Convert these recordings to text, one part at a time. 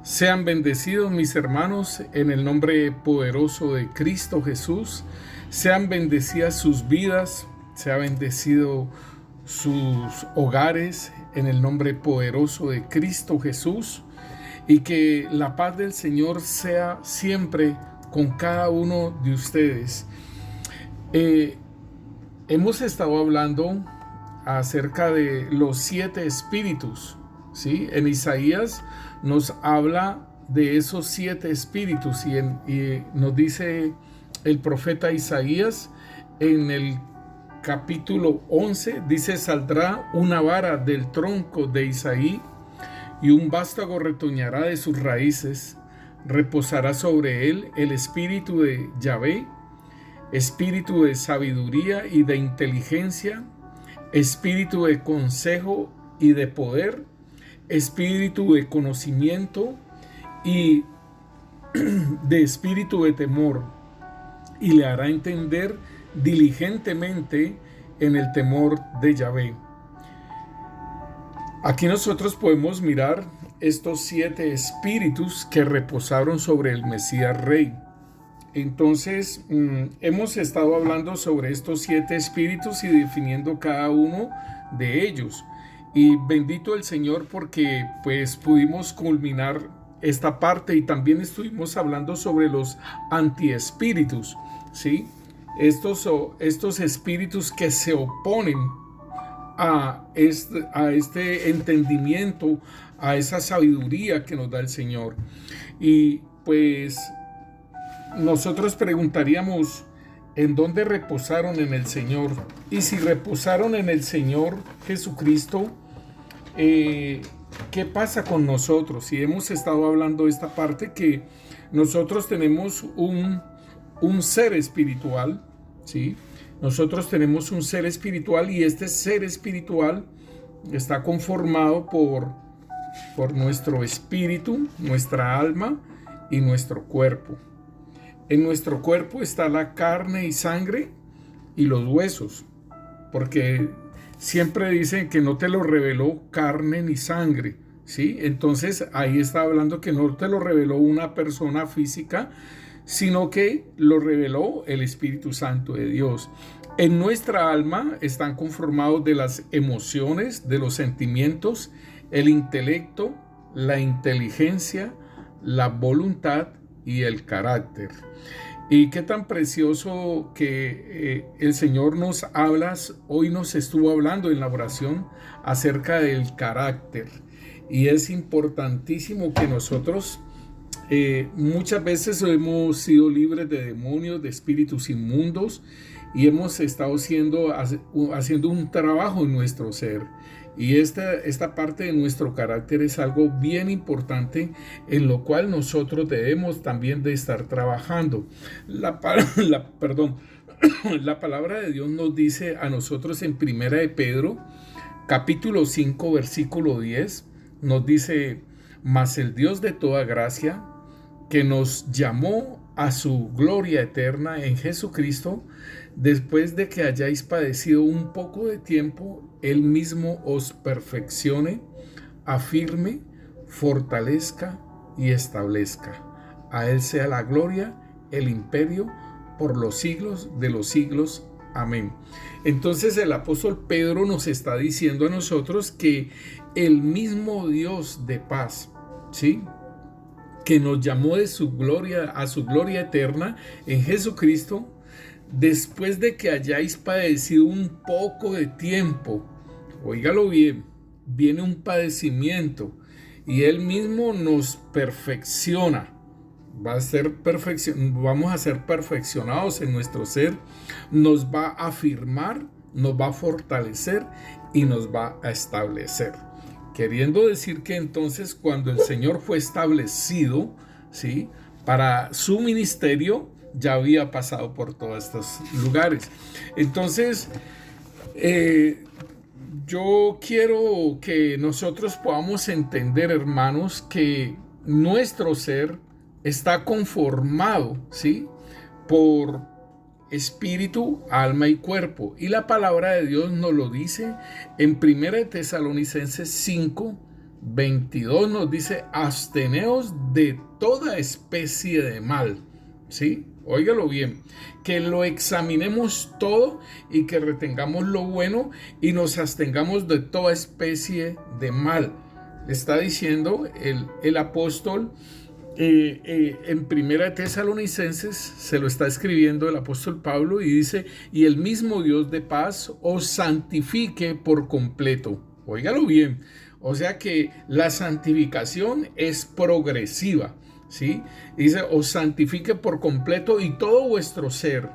Sean bendecidos mis hermanos en el nombre poderoso de Cristo Jesús. Sean bendecidas sus vidas, sea bendecido sus hogares en el nombre poderoso de Cristo Jesús. Y que la paz del Señor sea siempre con cada uno de ustedes. Hemos estado hablando acerca de los 7 espíritus, ¿sí? En Isaías nos habla de esos 7 espíritus y nos dice el profeta Isaías en el capítulo 11, dice: saldrá una vara del tronco de Isaí y un vástago retoñará de sus raíces, reposará sobre él el espíritu de Yahvé, espíritu de sabiduría y de inteligencia, espíritu de consejo y de poder, espíritu de conocimiento y de espíritu de temor, y le hará entender diligentemente en el temor de Yahvé. Aquí nosotros podemos mirar estos 7 espíritus que reposaron sobre el Mesías Rey. Entonces, hemos estado hablando sobre estos 7 espíritus y definiendo cada uno de ellos. Y bendito el Señor porque pues pudimos culminar esta parte y también estuvimos hablando sobre los antiespíritus, ¿sí? Estos espíritus que se oponen a este entendimiento, a esa sabiduría que nos da el Señor. Y pues nosotros preguntaríamos: ¿en dónde reposaron en el Señor? Y si reposaron en el Señor Jesucristo, ¿qué pasa con nosotros? Y hemos estado hablando de esta parte, que nosotros tenemos un ser espiritual, ¿sí? Nosotros tenemos un ser espiritual y este ser espiritual está conformado por nuestro espíritu, nuestra alma y nuestro cuerpo. En nuestro cuerpo está la carne y sangre y los huesos, porque siempre dicen que no te lo reveló carne ni sangre, ¿sí? Entonces ahí está hablando que no te lo reveló una persona física, sino que lo reveló el Espíritu Santo de Dios. En nuestra alma están conformados de las emociones, de los sentimientos, el intelecto, la inteligencia, la voluntad y el carácter. Y qué tan precioso que el Señor nos habla, hoy nos estuvo hablando en la oración acerca del carácter. Y es importantísimo que nosotros muchas veces hemos sido libres de demonios, de espíritus inmundos, y hemos estado haciendo un trabajo en nuestro ser. Y esta parte de nuestro carácter es algo bien importante, en lo cual nosotros debemos también de estar trabajando. La palabra de Dios nos dice a nosotros en Primera de Pedro, capítulo 5, versículo 10, nos dice: mas el Dios de toda gracia, que nos llamó a su gloria eterna en Jesucristo, después de que hayáis padecido un poco de tiempo, Él mismo os perfeccione, afirme, fortalezca y establezca. A Él sea la gloria, el imperio, por los siglos de los siglos. Amén. Entonces el apóstol Pedro nos está diciendo a nosotros que el mismo Dios de paz, ¿sí?, que nos llamó de su gloria a su gloria eterna en Jesucristo, después de que hayáis padecido un poco de tiempo, óigalo bien, viene un padecimiento y Él mismo nos perfecciona. Vamos a ser perfeccionados en nuestro ser, nos va a afirmar, nos va a fortalecer y nos va a establecer. Queriendo decir que entonces cuando el Señor fue establecido, ¿sí?, para su ministerio, ya había pasado por todos estos lugares. Entonces, yo quiero que nosotros podamos entender, hermanos, que nuestro ser está conformado, ¿sí?, por espíritu, alma y cuerpo. Y la palabra de Dios nos lo dice en 1 Tesalonicenses 5, 22 nos dice, absteneos de toda especie de mal, ¿sí? Óigalo bien, que lo examinemos todo y que retengamos lo bueno y nos abstengamos de toda especie de mal. Está diciendo el apóstol en Primera de Tesalonicenses, se lo está escribiendo el apóstol Pablo y dice, y el mismo Dios de paz os santifique por completo. Óigalo bien, o sea que la santificación es progresiva, ¿sí? Dice, os santifique por completo y todo vuestro ser,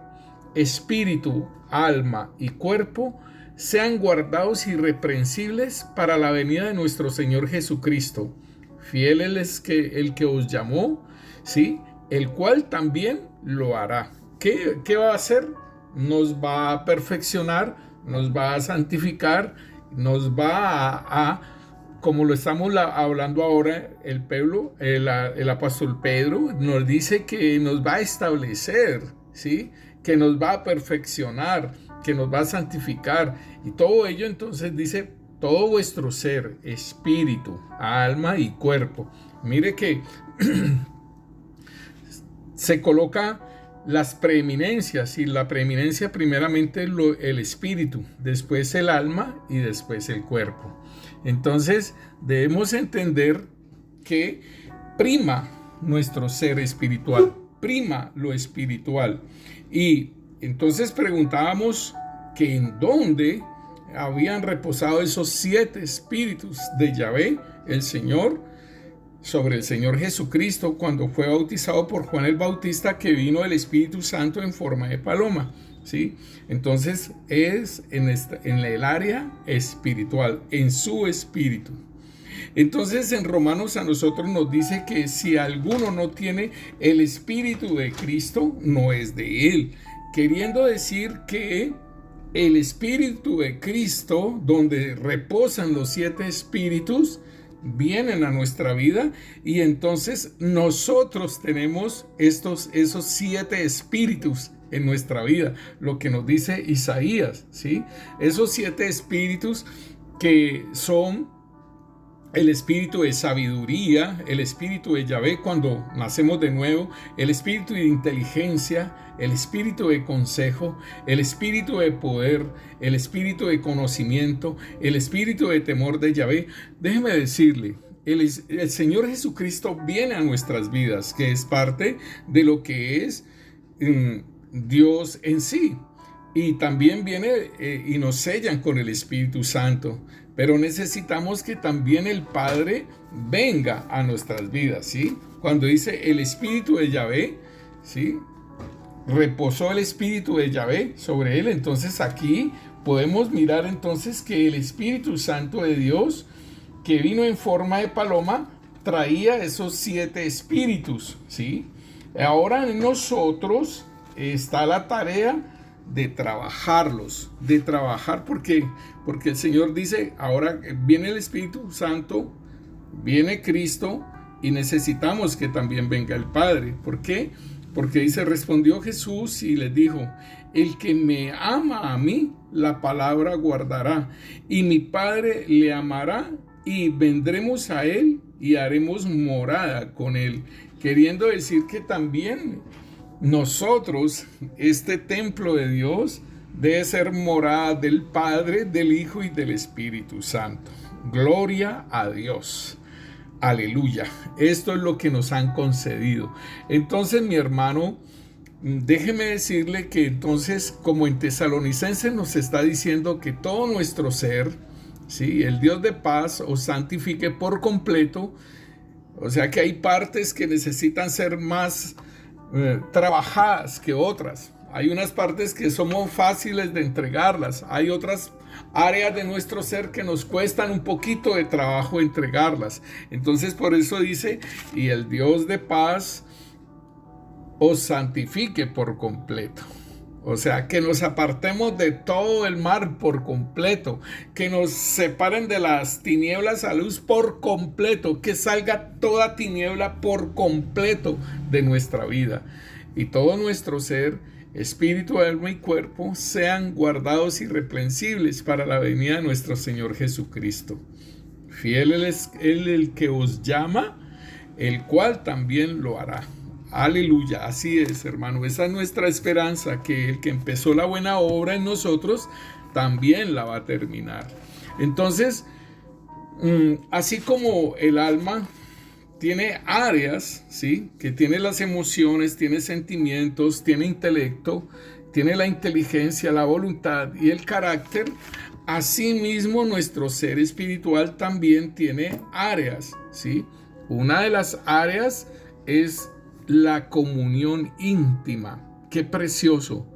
espíritu, alma y cuerpo sean guardados irreprensibles para la venida de nuestro Señor Jesucristo. Fiel es el que os llamó, ¿sí? El cual también lo hará. ¿Qué va a hacer? Nos va a perfeccionar, nos va a santificar, nos va como lo estamos hablando ahora, el apóstol Pedro nos dice que nos va a establecer, ¿sí? Que nos va a perfeccionar, que nos va a santificar. Y todo ello entonces dice, todo vuestro ser, espíritu, alma y cuerpo. Mire que se coloca las preeminencias, y la preeminencia primeramente el espíritu, después el alma y después el cuerpo. Entonces debemos entender que prima nuestro ser espiritual, prima lo espiritual. Y entonces preguntábamos que en dónde habían reposado esos 7 espíritus de Yahvé, el Señor, sobre el Señor Jesucristo cuando fue bautizado por Juan el Bautista, que vino el Espíritu Santo en forma de paloma, ¿sí? Entonces es en el área espiritual, en su espíritu. Entonces en Romanos a nosotros nos dice que si alguno no tiene el Espíritu de Cristo, no es de él, queriendo decir que el Espíritu de Cristo, donde reposan los 7 espíritus, vienen a nuestra vida, y entonces nosotros tenemos esos 7 espíritus en nuestra vida, lo que nos dice Isaías, ¿sí? Esos 7 espíritus que son el espíritu de sabiduría, el espíritu de Yahvé cuando nacemos de nuevo, el espíritu de inteligencia, el espíritu de consejo, el espíritu de poder, el espíritu de conocimiento, el espíritu de temor de Yahvé. Déjeme decirle, el Señor Jesucristo viene a nuestras vidas, que es parte de lo que es Dios en sí. Y también viene y nos sellan con el Espíritu Santo. Pero necesitamos que también el Padre venga a nuestras vidas, ¿sí? Cuando dice el Espíritu de Yahvé, ¿sí? Reposó el Espíritu de Yahvé sobre él. Entonces aquí podemos mirar entonces que el Espíritu Santo de Dios, que vino en forma de paloma, traía esos 7 espíritus, ¿sí? Ahora en nosotros está la tarea de trabajarlos, porque el Señor dice, ahora viene el Espíritu Santo, viene Cristo, y necesitamos que también venga el Padre. ¿Por qué? Porque dice, respondió Jesús y les dijo, el que me ama a mí, la palabra guardará, y mi Padre le amará, y vendremos a él y haremos morada con él. Queriendo decir que también nosotros, este templo de Dios, debe ser morada del Padre, del Hijo y del Espíritu Santo. Gloria a Dios. Aleluya. Esto es lo que nos han concedido. Entonces, mi hermano, déjeme decirle que entonces, como en Tesalonicenses nos está diciendo que todo nuestro ser, ¿sí? El Dios de paz os santifique por completo. O sea que hay partes que necesitan ser más trabajadas que otras. Hay unas partes que somos fáciles de entregarlas. Hay otras áreas de nuestro ser que nos cuestan un poquito de trabajo entregarlas. Entonces por eso dice, y el Dios de paz os santifique por completo. O sea, que nos apartemos de todo el mal por completo, que nos separen de las tinieblas a luz por completo, que salga toda tiniebla por completo de nuestra vida. Y todo nuestro ser, espíritu, alma y cuerpo, sean guardados irreprensibles para la venida de nuestro Señor Jesucristo. Fiel es Él el que os llama, el cual también lo hará. Aleluya, así es, hermano. Esa es nuestra esperanza, que el que empezó la buena obra en nosotros también la va a terminar. Entonces, así como el alma tiene áreas, ¿sí? Que tiene las emociones, tiene sentimientos, tiene intelecto, tiene la inteligencia, la voluntad y el carácter. Asimismo, nuestro ser espiritual también tiene áreas, ¿sí? Una de las áreas es la comunión íntima. Qué precioso.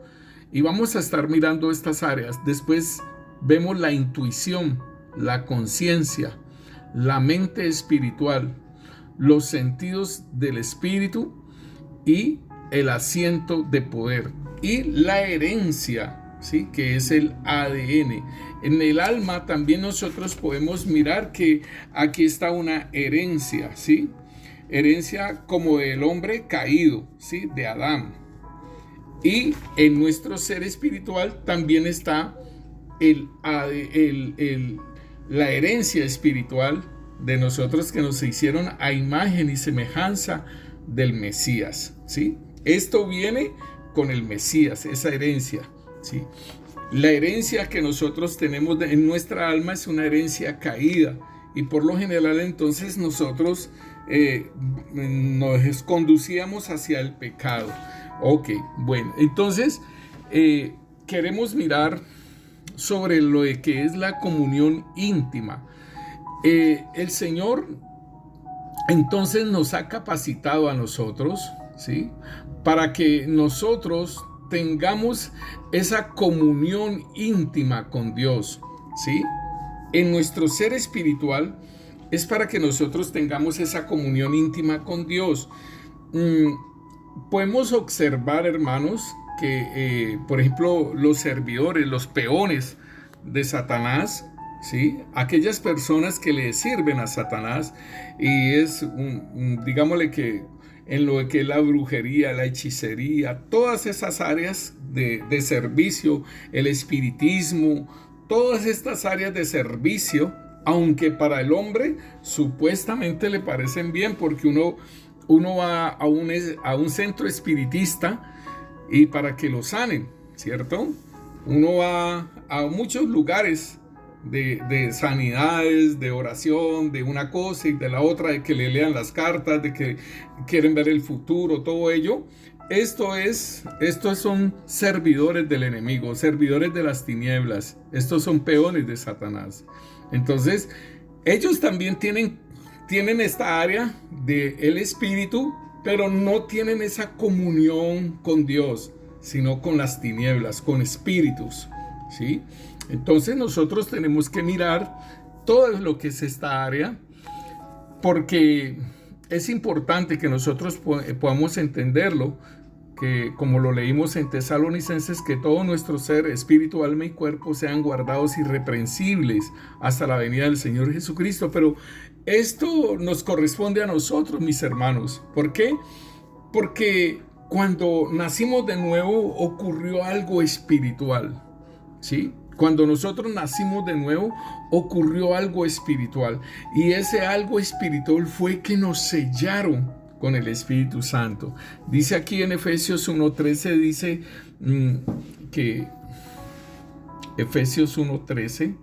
Y vamos a estar mirando estas áreas. Después vemos la intuición, la conciencia, la mente espiritual, los sentidos del espíritu y el asiento de poder y la herencia, ¿sí? Que es el ADN. En el alma también nosotros podemos mirar que aquí está una herencia, ¿sí? Herencia como del hombre caído, ¿sí? De Adán. Y en nuestro ser espiritual también está la herencia espiritual de nosotros, que nos hicieron a imagen y semejanza del Mesías, ¿sí? Esto viene con el Mesías, esa herencia, ¿sí? La herencia que nosotros tenemos en nuestra alma es una herencia caída, y por lo general entonces nosotros nos conducíamos hacia el pecado. Ok, bueno, entonces queremos mirar sobre lo de que es la comunión íntima. El Señor entonces nos ha capacitado a nosotros, ¿sí? Para que nosotros tengamos esa comunión íntima con Dios, ¿sí? En nuestro ser espiritual es para que nosotros tengamos esa comunión íntima con Dios. Podemos observar, hermanos, que por ejemplo los servidores, los peones de Satanás, ¿sí? Aquellas personas que le sirven a Satanás, y es digámosle que en lo que es la brujería, la hechicería, todas esas áreas de servicio, el espiritismo, todas estas áreas de servicio, aunque para el hombre supuestamente le parecen bien, porque uno va a un centro espiritista y para que lo sanen, ¿cierto? Uno va a muchos lugares de sanidades, de oración, de una cosa y de la otra, de que le lean las cartas, de que quieren ver el futuro, todo ello. Estos son servidores del enemigo, servidores de las tinieblas. Estos son peones de Satanás. Entonces, ellos también tienen esta área del espíritu, pero no tienen esa comunión con Dios, sino con las tinieblas, con espíritus, ¿sí? Entonces nosotros tenemos que mirar todo lo que es esta área, porque es importante que nosotros podamos entenderlo, que como lo leímos en Tesalonicenses, que todo nuestro ser, espíritu, alma y cuerpo sean guardados irreprensibles hasta la venida del Señor Jesucristo. Pero esto nos corresponde a nosotros, mis hermanos. ¿Por qué? Porque cuando nacimos de nuevo ocurrió algo espiritual, ¿sí? Cuando nosotros nacimos de nuevo ocurrió algo espiritual, y ese algo espiritual fue que nos sellaron con el Espíritu Santo. Dice aquí en Efesios 1:13, dice que Efesios 1:13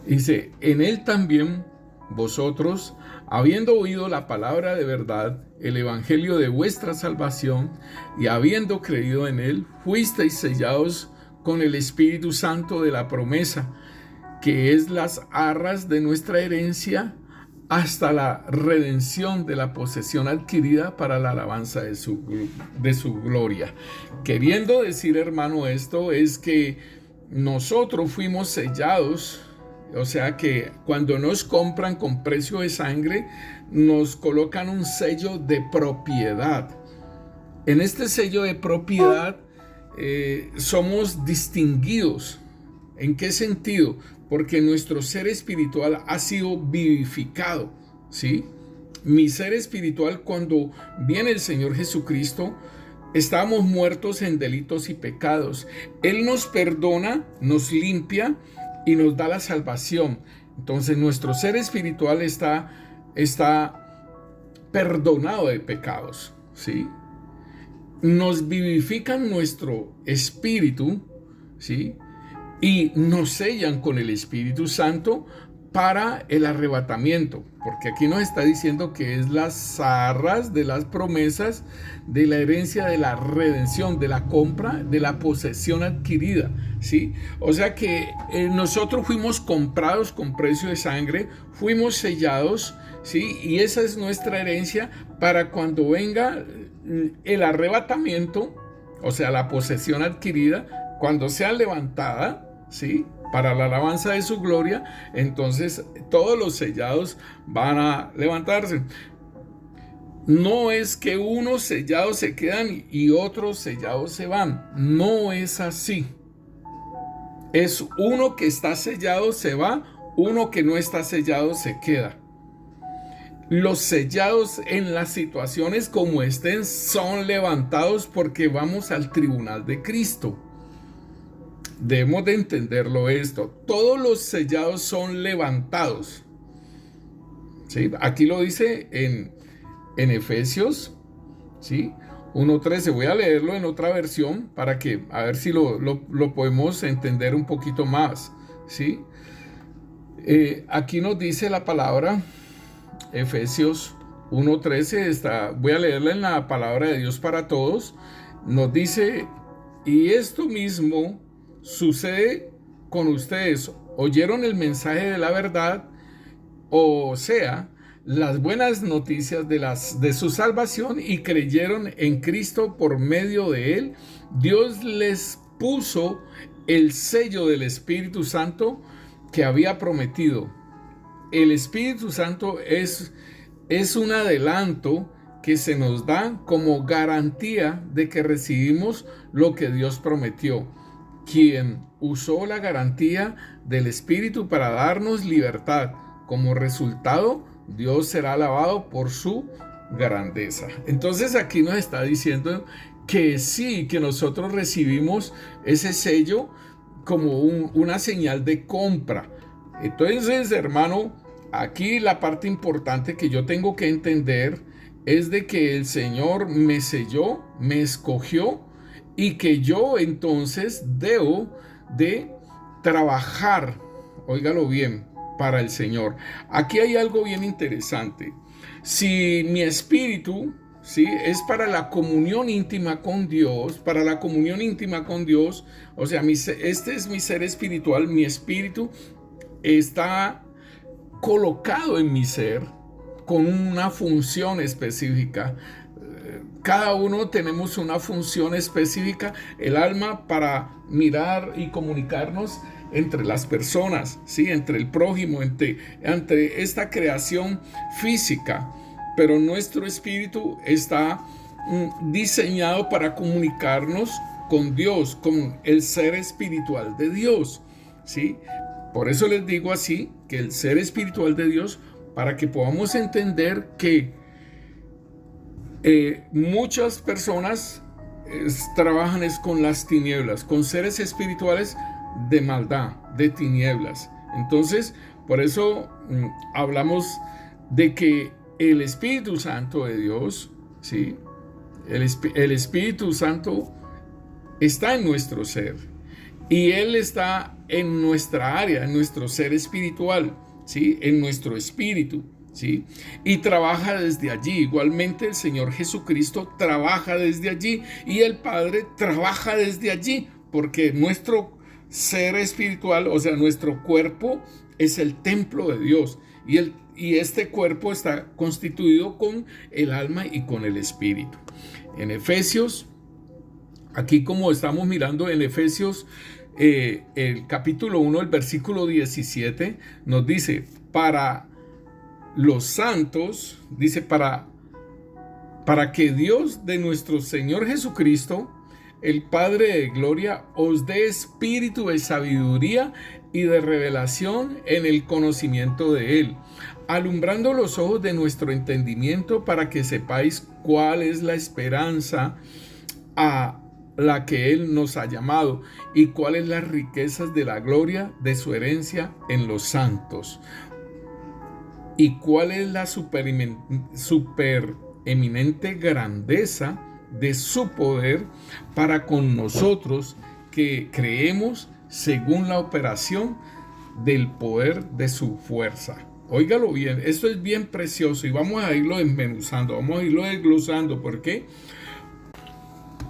dice: en él también vosotros, habiendo oído la palabra de verdad, el evangelio de vuestra salvación, y habiendo creído en él, fuisteis sellados con el Espíritu Santo de la promesa, que es las arras de nuestra herencia, hasta la redención de la posesión adquirida para la alabanza de su gloria. Queriendo decir, hermano, esto es que nosotros fuimos sellados, o sea que cuando nos compran con precio de sangre, nos colocan un sello de propiedad. En este sello de propiedad somos distinguidos. ¿En qué sentido? Porque nuestro ser espiritual ha sido vivificado, ¿sí? Mi ser espiritual, cuando viene el Señor Jesucristo, estábamos muertos en delitos y pecados. Él nos perdona, nos limpia y nos da la salvación. Entonces nuestro ser espiritual está perdonado de pecados, ¿sí? Nos vivifican nuestro espíritu, ¿sí? Y nos sellan con el Espíritu Santo para el arrebatamiento, porque aquí nos está diciendo que es las arras de las promesas, de la herencia, de la redención, de la compra, de la posesión adquirida, ¿sí? O sea que nosotros fuimos comprados con precio de sangre, fuimos sellados, ¿sí? Y esa es nuestra herencia para cuando venga el arrebatamiento, o sea, la posesión adquirida, cuando sea levantada, ¿sí? Para la alabanza de su gloria, entonces todos los sellados van a levantarse. No es que unos sellados se quedan y otros sellados se van. No es así. Es uno que está sellado se va, uno que no está sellado se queda. Los sellados en las situaciones como estén son levantados porque vamos al tribunal de Cristo. Debemos de entenderlo esto. Todos los sellados son levantados. ¿Sí? Aquí lo dice en Efesios, ¿sí? 1:13. Voy a leerlo en otra versión para que a ver si lo podemos entender un poquito más, ¿sí? Aquí nos dice la palabra Efesios 1:13. Voy a leerla en la palabra de Dios para todos. Nos dice: y esto mismo sucede con ustedes. Oyeron el mensaje de la verdad, o sea, las buenas noticias de su salvación, y creyeron en Cristo. Por medio de él, Dios les puso el sello del Espíritu Santo que había prometido. El Espíritu Santo es un adelanto que se nos da como garantía de que recibimos lo que Dios prometió. Quien usó la garantía del Espíritu para darnos libertad. Como resultado, Dios será alabado por su grandeza. Entonces aquí nos está diciendo que sí, que nosotros recibimos ese sello como una señal de compra. Entonces, hermano, aquí la parte importante que yo tengo que entender es de que el Señor me selló, me escogió, y que yo entonces debo de trabajar, óigalo bien, para el Señor. Aquí hay algo bien interesante. Si mi espíritu, ¿sí?, es para la comunión íntima con Dios, o sea, este es mi ser espiritual, mi espíritu está colocado en mi ser con una función específica. Cada uno tenemos una función específica, el alma para mirar y comunicarnos entre las personas, ¿sí?, entre el prójimo, entre esta creación física, pero nuestro espíritu está diseñado para comunicarnos con Dios, con el ser espiritual de Dios, ¿sí? Por eso les digo así, que el ser espiritual de Dios, para que podamos entender que muchas personas trabajan con las tinieblas, con seres espirituales de maldad, de tinieblas. Entonces, por eso hablamos de que el Espíritu Santo de Dios, ¿sí?, el Espíritu Santo está en nuestro ser y Él está en nuestra área, en nuestro ser espiritual, ¿sí?, en nuestro espíritu, ¿sí?, y trabaja desde allí. Igualmente el Señor Jesucristo trabaja desde allí y el Padre trabaja desde allí, porque nuestro ser espiritual, o sea, nuestro cuerpo es el templo de Dios, y este cuerpo está constituido con el alma y con el espíritu. En Efesios, aquí como estamos mirando en Efesios, el capítulo 1, el versículo 17, nos dice: para los santos, dice, para que Dios de nuestro Señor Jesucristo, el Padre de gloria, os dé espíritu de sabiduría y de revelación en el conocimiento de Él, alumbrando los ojos de nuestro entendimiento, para que sepáis cuál es la esperanza a la que Él nos ha llamado y cuáles las riquezas de la gloria de su herencia en los santos y cuál es la supereminente grandeza de su poder para con nosotros que creemos según la operación del poder de su fuerza. Óigalo bien, esto es bien precioso y vamos a irlo desmenuzando, vamos a irlo desglosando. ¿Por qué?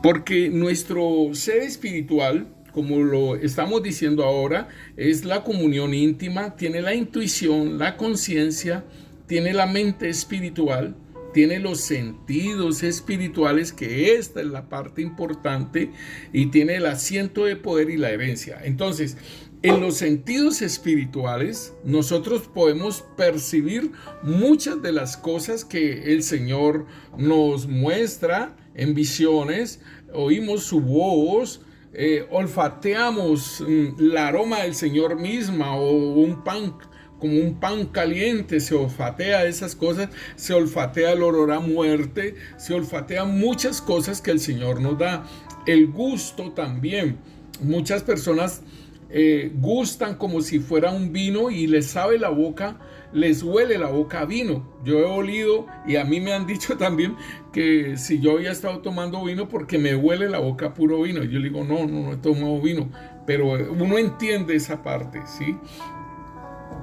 Porque nuestro ser espiritual, como lo estamos diciendo ahora, es la comunión íntima, tiene la intuición, la conciencia, tiene la mente espiritual, tiene los sentidos espirituales, que esta es la parte importante, y tiene el asiento de poder y la herencia. Entonces, en los sentidos espirituales, nosotros podemos percibir muchas de las cosas que el Señor nos muestra en visiones, oímos su voz, olfateamos el aroma del Señor misma, o un pan, como un pan caliente, se olfatea esas cosas, se olfatea el olor a muerte, se olfatea muchas cosas que el Señor nos da. El gusto también, muchas personas gustan como si fuera un vino y les sabe la boca, les huele la boca a vino. Yo he olido y a mí me han dicho también que si yo había estado tomando vino porque me huele la boca a puro vino. Yo le digo, no he tomado vino, pero uno entiende esa parte, ¿sí?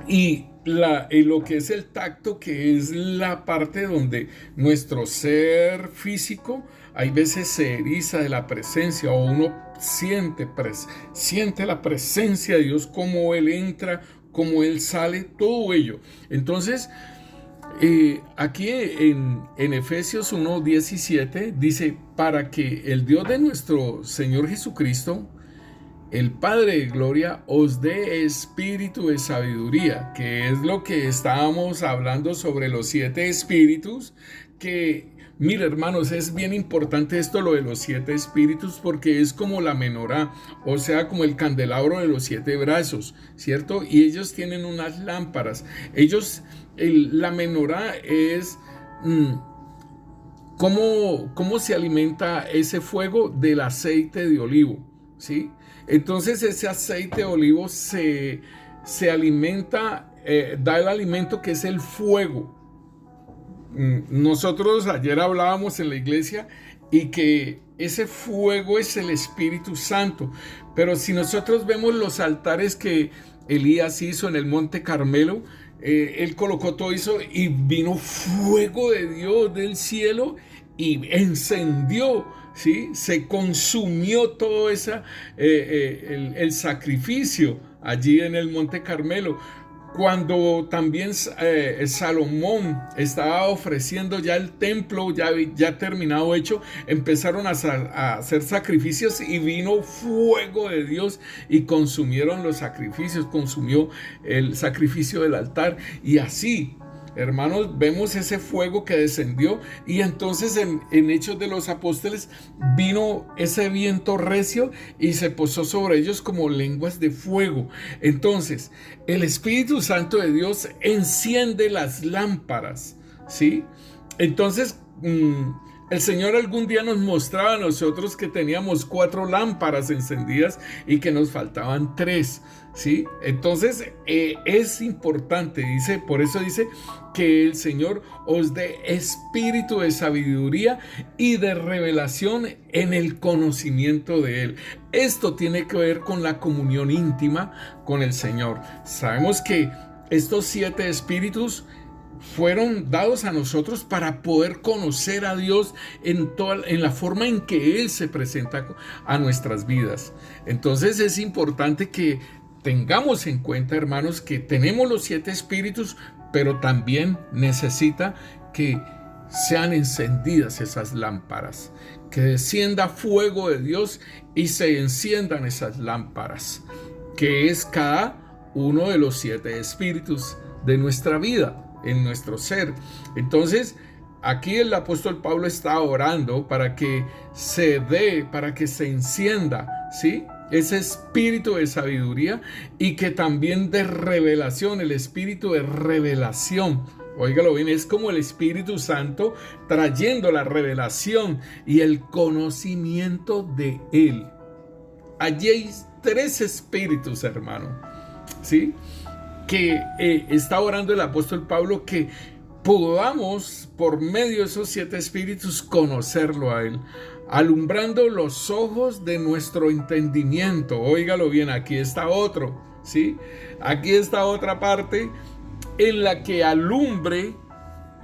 Y lo que es el tacto, que es la parte donde nuestro ser físico hay veces se eriza de la presencia, o uno siente la presencia de Dios, cómo Él entra, cómo Él sale, todo ello. Entonces, aquí en Efesios 1:17 dice, para que el Dios de nuestro Señor Jesucristo, el Padre de Gloria, os dé espíritu de sabiduría, que es lo que estábamos hablando sobre los 7 espíritus, que, mira, hermanos, es bien importante esto, lo de los 7 espíritus, porque es como la menorá, o sea, como el candelabro de los 7 brazos, ¿cierto? Y ellos tienen unas lámparas. La menorá es... ¿Cómo se alimenta ese fuego? Del aceite de olivo, ¿sí? Entonces ese aceite de olivo se alimenta, da el alimento que es el fuego. Nosotros ayer hablábamos en la iglesia y que ese fuego es el Espíritu Santo. Pero si nosotros vemos los altares que Elías hizo en el Monte Carmelo, él colocó todo eso y vino fuego de Dios del cielo y encendió, ¿sí? Se consumió todo el sacrificio allí en el Monte Carmelo. Cuando también Salomón estaba ofreciendo ya el templo, ya terminado, hecho, empezaron a hacer sacrificios y vino fuego de Dios y consumieron los sacrificios, consumió el sacrificio del altar. Y así, hermanos, vemos ese fuego que descendió, y entonces en Hechos de los Apóstoles vino ese viento recio y se posó sobre ellos como lenguas de fuego. Entonces el Espíritu Santo de Dios enciende las lámparas, ¿sí? Entonces el Señor algún día nos mostraba a nosotros que teníamos 4 lámparas encendidas y que nos faltaban 3, ¿sí? Entonces es importante, por eso dice que el Señor os dé espíritu de sabiduría y de revelación en el conocimiento de Él. Esto tiene que ver con la comunión íntima con el Señor. Sabemos que estos 7 espíritus fueron dados a nosotros para poder conocer a Dios en la forma en que Él se presenta a nuestras vidas. Entonces es importante que tengamos en cuenta, hermanos, que tenemos los 7 espíritus, pero también necesita que sean encendidas esas lámparas, que descienda fuego de Dios y se enciendan esas lámparas, que es cada uno de los 7 espíritus de nuestra vida, en nuestro ser. Entonces, aquí el apóstol Pablo está orando para que se dé, para que se encienda, ¿sí?, ese espíritu de sabiduría, y que también de revelación, el espíritu de revelación Óigalo bien, es como el Espíritu Santo trayendo la revelación y el conocimiento de Él. Allí hay 3 espíritus, hermano, ¿sí? Que está orando el apóstol Pablo que podamos, por medio de esos 7 espíritus, conocerlo a Él, alumbrando los ojos de nuestro entendimiento. Óigalo bien, aquí está otro, ¿sí? Aquí está otra parte en la que alumbre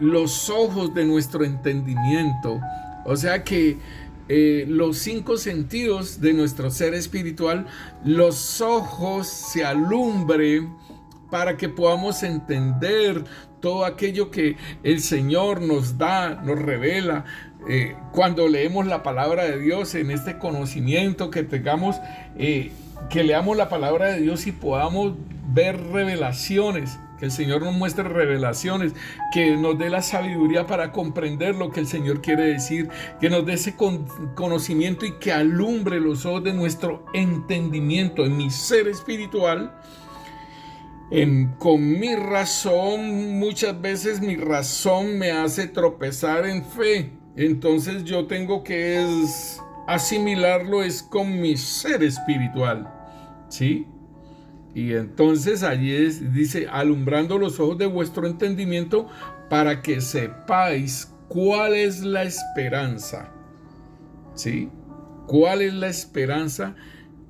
los ojos de nuestro entendimiento. O sea que los 5 sentidos de nuestro ser espiritual, los ojos se alumbren para que podamos entender todo aquello que el Señor nos da, nos revela. Cuando leemos la palabra de Dios, en este conocimiento que tengamos, que leamos la palabra de Dios y podamos ver revelaciones, que el Señor nos muestre revelaciones, que nos dé la sabiduría para comprender lo que el Señor quiere decir, que nos dé ese conocimiento y que alumbre los ojos de nuestro entendimiento en mi ser espiritual. Con mi razón, muchas veces mi razón me hace tropezar en fe. Entonces yo tengo que asimilarlo con mi ser espiritual, ¿sí? Y entonces allí dice, alumbrando los ojos de vuestro entendimiento para que sepáis cuál es la esperanza, ¿sí? ¿Cuál es la esperanza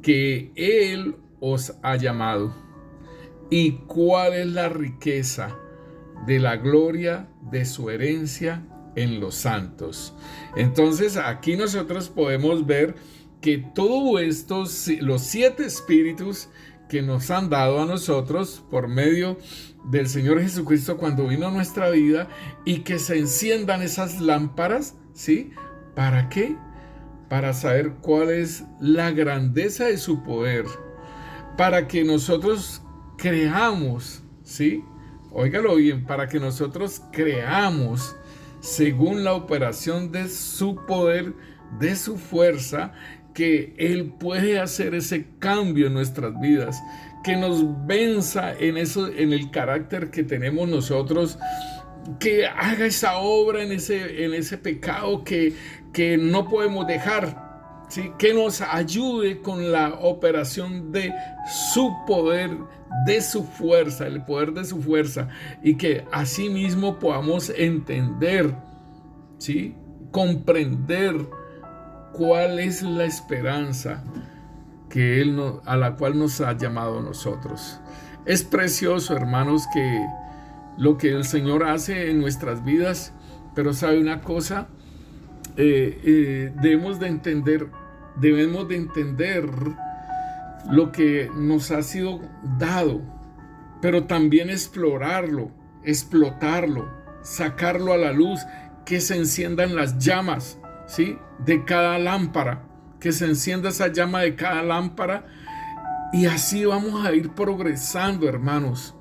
que Él os ha llamado? ¿Y cuál es la riqueza de la gloria de su herencia en los santos? Entonces aquí nosotros podemos ver que todos estos, los 7 espíritus que nos han dado a nosotros por medio del Señor Jesucristo cuando vino a nuestra vida, y que se enciendan esas lámparas, ¿sí? ¿Para qué? Para saber cuál es la grandeza de su poder, para que nosotros creamos, ¿sí? Óigalo bien, para que nosotros creamos según la operación de su poder, de su fuerza, que Él puede hacer ese cambio en nuestras vidas, que nos venza en el carácter que tenemos nosotros, que haga esa obra en ese pecado que no podemos dejar, ¿sí? Que nos ayude con la operación de su poder, de su fuerza, el poder de su fuerza, y que asimismo podamos entender, ¿sí? Comprender cuál es la esperanza que a la cual nos ha llamado a nosotros. Es precioso, hermanos, que lo que el Señor hace en nuestras vidas, pero sabe una cosa, debemos de entender lo que nos ha sido dado, pero también explorarlo, explotarlo, sacarlo a la luz, que se enciendan las llamas, ¿sí? De cada lámpara, que se encienda esa llama de cada lámpara, y así vamos a ir progresando, hermanos.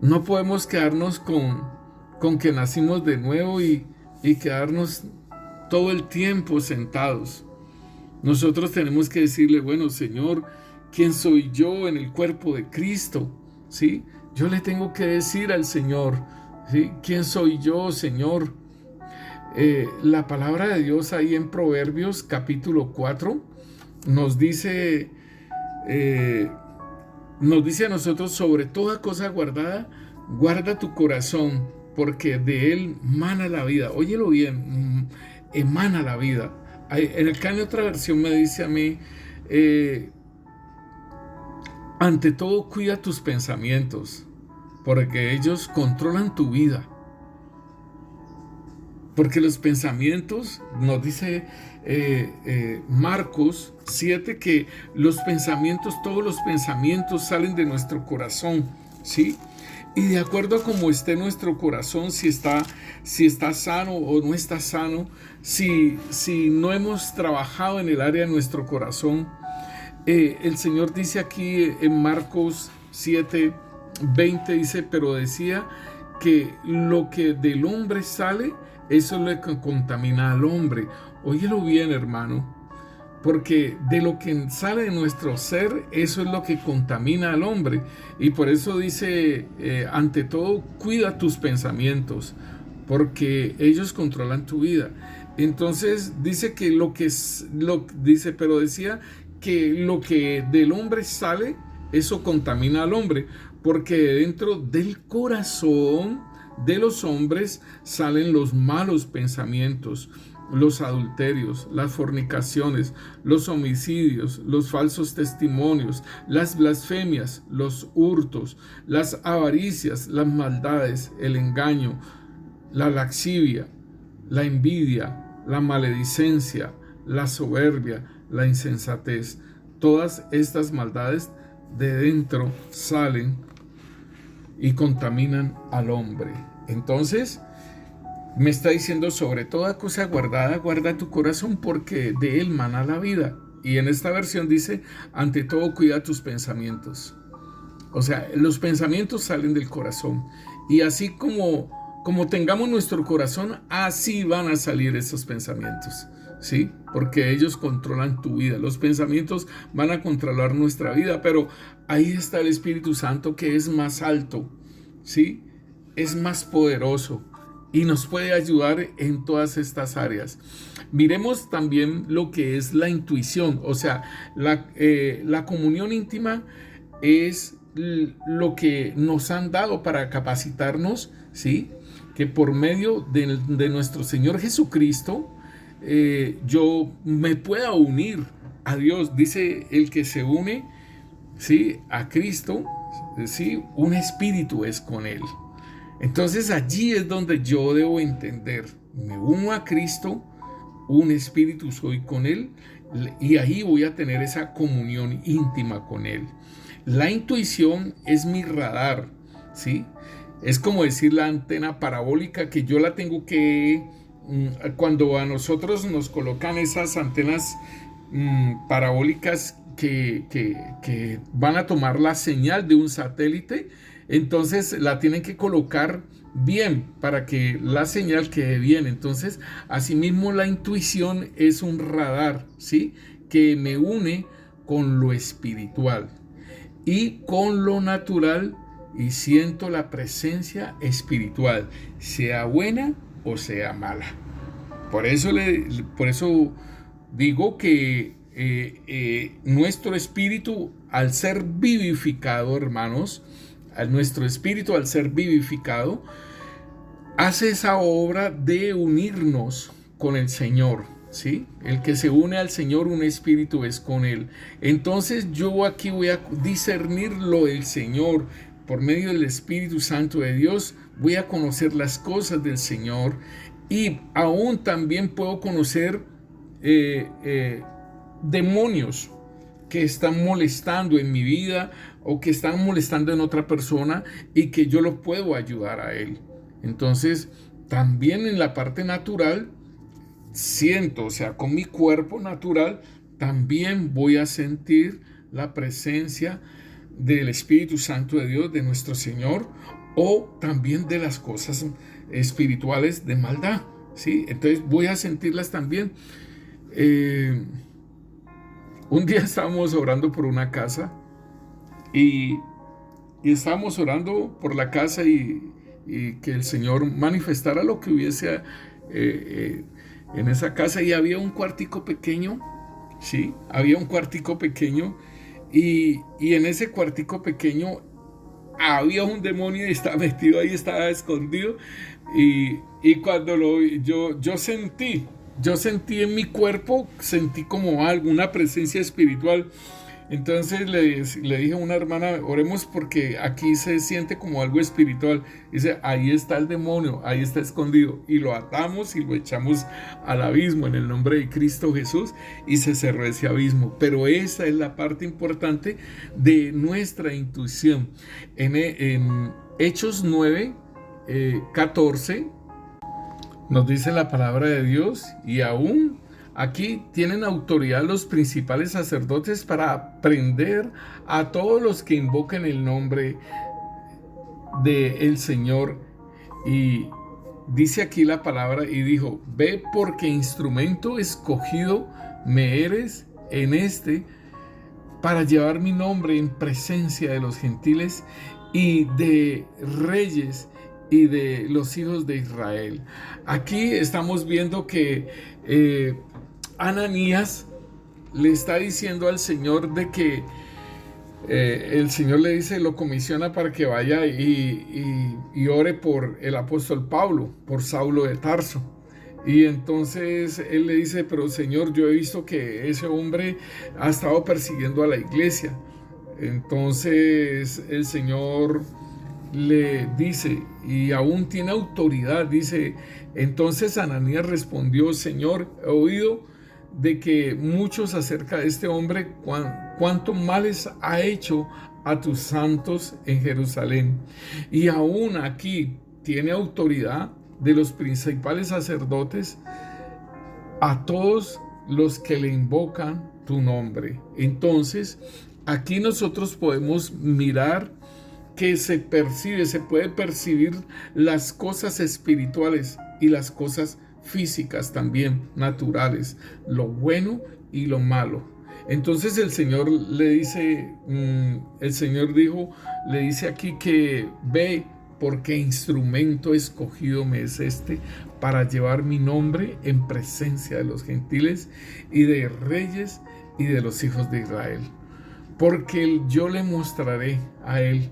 No podemos quedarnos con que nacimos de nuevo y quedarnos todo el tiempo sentados. Nosotros tenemos que decirle, bueno, Señor, ¿quién soy yo en el cuerpo de Cristo? ¿Sí? Yo le tengo que decir al Señor, ¿sí? ¿Quién soy yo, Señor? La palabra de Dios ahí en Proverbios capítulo 4 nos dice a nosotros: sobre toda cosa guardada, guarda tu corazón, porque de él mana la vida. Óyelo bien, emana la vida. En el Cano otra versión me dice a mí, ante todo cuida tus pensamientos, porque ellos controlan tu vida. Porque los pensamientos, nos dice Marcos 7, que todos los pensamientos salen de nuestro corazón, ¿sí? Y de acuerdo a cómo esté nuestro corazón, si está sano o no está sano, si no hemos trabajado en el área de nuestro corazón, el Señor dice aquí en Marcos 7, 20, dice, pero decía que lo que del hombre sale, eso es lo que contamina al hombre. Óyelo bien, hermano, porque de lo que sale de nuestro ser, eso es lo que contamina al hombre. Y por eso dice, ante todo, cuida tus pensamientos, porque ellos controlan tu vida. Entonces dice que pero decía que lo que del hombre sale, eso contamina al hombre, porque dentro del corazón de los hombres salen los malos pensamientos, los adulterios, las fornicaciones, los homicidios, los falsos testimonios, las blasfemias, los hurtos, las avaricias, las maldades, el engaño, la lascivia, la envidia, la maledicencia, la soberbia, la insensatez. Todas estas maldades de dentro salen y contaminan al hombre. Entonces, me está diciendo, sobre toda cosa guardada, guarda tu corazón, porque de él mana la vida. Y en esta versión dice, ante todo cuida tus pensamientos. O sea, los pensamientos salen del corazón. Y así como tengamos nuestro corazón, así van a salir esos pensamientos, ¿sí? Porque ellos controlan tu vida. Los pensamientos van a controlar nuestra vida, pero ahí está el Espíritu Santo, que es más alto, ¿sí? Es más poderoso y nos puede ayudar en todas estas áreas. Miremos también lo que es la intuición, o sea, la comunión íntima es lo que nos han dado para capacitarnos, ¿sí? Que por medio de nuestro Señor Jesucristo, yo me pueda unir a Dios. Dice, el que se une, ¿sí?, a Cristo, ¿sí?, un espíritu es con Él. Entonces allí es donde yo debo entender, me uno a Cristo, un espíritu soy con Él, y ahí voy a tener esa comunión íntima con Él. La intuición es mi radar, ¿sí? Es como decir la antena parabólica, que yo la tengo que, cuando a nosotros nos colocan esas antenas parabólicas que van a tomar la señal de un satélite, entonces la tienen que colocar bien para que la señal quede bien. Entonces, asimismo, la intuición es un radar, ¿sí?, que me une con lo espiritual y con lo natural, y siento la presencia espiritual, sea buena o sea mala. Por eso digo que nuestro espíritu, al ser vivificado, hermanos, nuestro espíritu, al ser vivificado, hace esa obra de unirnos con el Señor, ¿sí? El que se une al Señor, un espíritu es con Él. Entonces yo aquí voy a discernir lo del Señor. Por medio del Espíritu Santo de Dios voy a conocer las cosas del Señor, y aún también puedo conocer demonios que están molestando en mi vida o que están molestando en otra persona, y que yo lo puedo ayudar a él. Entonces, también en la parte natural siento, o sea, con mi cuerpo natural también voy a sentir la presencia del Espíritu Santo de Dios, de nuestro Señor, o también de las cosas espirituales de maldad, ¿sí? Entonces voy a sentirlas también. Un día estábamos orando por una casa, y estábamos orando por la casa, y que el Señor manifestara lo que hubiese en esa casa, y había un cuartico pequeño, ¿sí? Había un cuartico pequeño, y en ese cuartico pequeño había un demonio y estaba metido ahí, estaba escondido, y cuando lo vi, yo sentí en mi cuerpo, sentí como una presencia espiritual. Entonces le dije a una hermana, oremos porque aquí se siente como algo espiritual. Dice, ahí está el demonio, ahí está escondido. Y lo atamos y lo echamos al abismo en el nombre de Cristo Jesús, y se cerró ese abismo. Pero esa es la parte importante de nuestra intuición. En Hechos 9, 14, nos dice la palabra de Dios, y aún aquí tienen autoridad los principales sacerdotes para prender a todos los que invoquen el nombre del Señor. Y dice aquí la palabra, y dijo, ve, porque instrumento escogido me eres en este para llevar mi nombre en presencia de los gentiles y de reyes y de los hijos de Israel. Aquí estamos viendo que Ananías le está diciendo al Señor de que el Señor le dice, lo comisiona para que vaya y ore por el apóstol Pablo, por Saulo de Tarso. Y entonces él le dice, pero Señor, yo he visto que ese hombre ha estado persiguiendo a la iglesia. Entonces el Señor le dice, y aún tiene autoridad, dice, entonces Ananías respondió, Señor, he oído de que muchos acerca de este hombre, cuánto males ha hecho a tus santos en Jerusalén. Y aún aquí tiene autoridad de los principales sacerdotes a todos los que le invocan tu nombre. Entonces, aquí nosotros podemos mirar que se puede percibir las cosas espirituales y las cosas físicas también, naturales, lo bueno y lo malo. Entonces el Señor le dice, le dice aquí que ve, porque instrumento escogido me es este para llevar mi nombre en presencia de los gentiles y de reyes y de los hijos de Israel. Porque yo le mostraré a él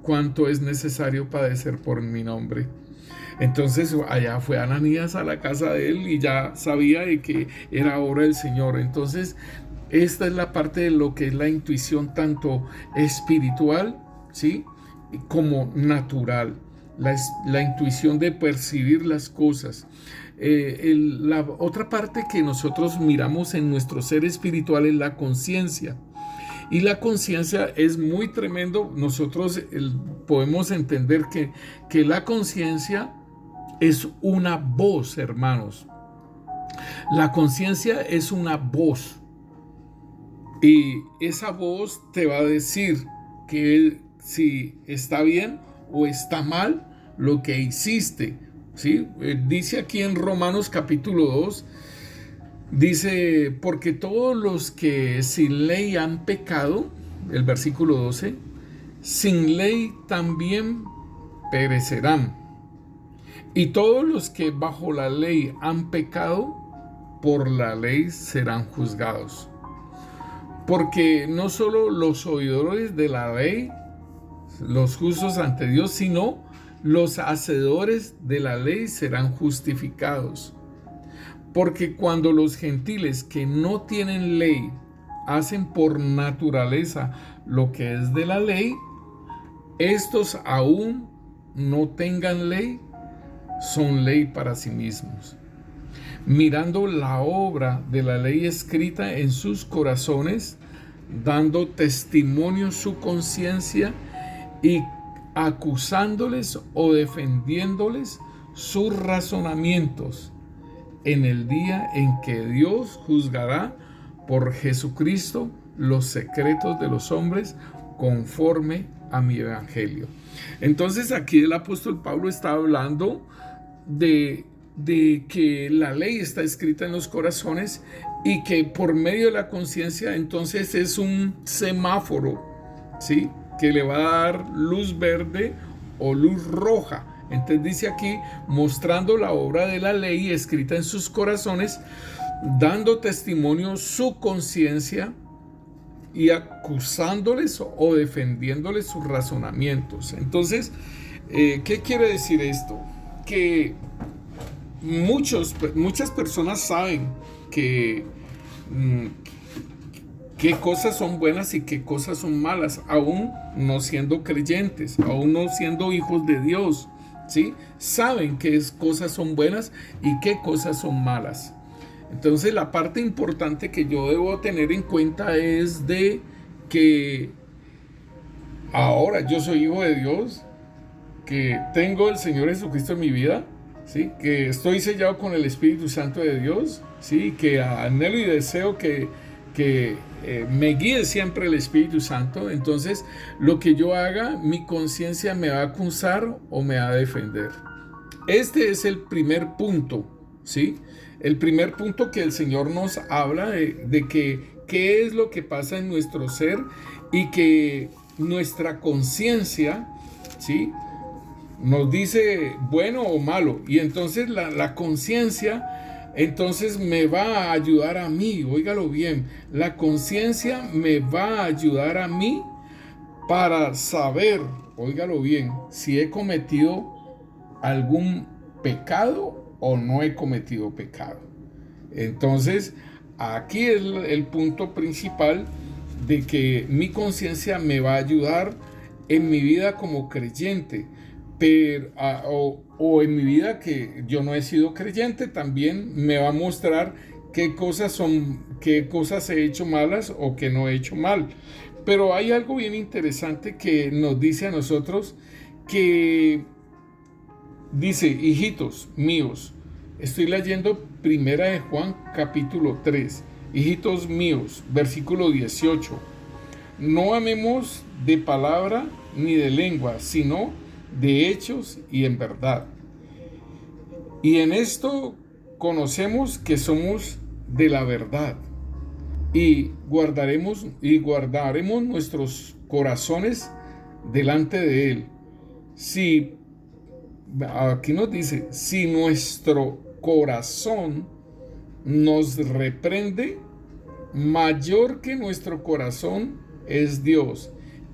cuánto es necesario padecer por mi nombre. Entonces allá fue Ananías a la casa de él y ya sabía de que era obra del Señor. Entonces esta es la parte de lo que es la intuición tanto espiritual, ¿sí?, como natural. La intuición de percibir las cosas. La otra parte que nosotros miramos en nuestro ser espiritual es la conciencia. Y la conciencia es muy tremendo. Nosotros podemos entender que la conciencia es una voz, hermanos. La conciencia es una voz. Y esa voz te va a decir que si está bien o está mal lo que hiciste, ¿sí? Dice aquí en Romanos capítulo 2, dice, porque todos los que sin ley han pecado, el versículo 12, sin ley también perecerán. Y todos los que bajo la ley han pecado, por la ley serán juzgados. Porque no solo los oidores de la ley, los justos ante Dios, sino los hacedores de la ley serán justificados. Porque cuando los gentiles que no tienen ley hacen por naturaleza lo que es de la ley, estos aún no tengan ley, son ley para sí mismos, mirando la obra de la ley escrita en sus corazones, dando testimonio su conciencia y acusándoles o defendiéndoles sus razonamientos en el día en que Dios juzgará por Jesucristo los secretos de los hombres conforme a mi evangelio. Entonces aquí el apóstol Pablo está hablando de que la ley está escrita en los corazones y que por medio de la conciencia entonces es un semáforo, ¿sí?, que le va a dar luz verde o luz roja. Entonces dice aquí, mostrando la obra de la ley escrita en sus corazones, dando testimonio su conciencia y acusándoles o defendiéndoles sus razonamientos. Entonces, ¿qué quiere decir esto? Que muchas personas saben que qué cosas son buenas y qué cosas son malas, aún no siendo creyentes, aún no siendo hijos de Dios, ¿sí? Saben qué cosas son buenas y qué cosas son malas. Entonces la parte importante que yo debo tener en cuenta es de que ahora yo soy hijo de Dios, que tengo el Señor Jesucristo en mi vida, ¿sí?, que estoy sellado con el Espíritu Santo de Dios, ¿sí?, que anhelo y deseo que me guíe siempre el Espíritu Santo. Entonces lo que yo haga, mi conciencia me va a acusar o me va a defender. Este es el primer punto, ¿sí? El primer punto que el Señor nos habla de que qué es lo que pasa en nuestro ser y que nuestra conciencia, ¿sí?, nos dice bueno o malo. Y entonces la conciencia entonces me va a ayudar a mí, óigalo bien, la conciencia me va a ayudar a mí para saber, óigalo bien, si he cometido algún pecado o no he cometido pecado. Entonces, aquí es el punto principal de que mi conciencia me va a ayudar en mi vida como creyente, pero, o en mi vida que yo no he sido creyente, también me va a mostrar qué cosas he hecho malas o que no he hecho mal. Pero hay algo bien interesante que nos dice a nosotros, que dice: hijitos míos, estoy leyendo Primera de Juan capítulo 3, hijitos míos, versículo 18, no amemos de palabra ni de lengua, sino de hechos y en verdad. Y en esto conocemos que somos de la verdad, y guardaremos nuestros corazones delante de él. Si aquí nos dice, si nuestro corazón nos reprende, mayor que nuestro corazón es Dios,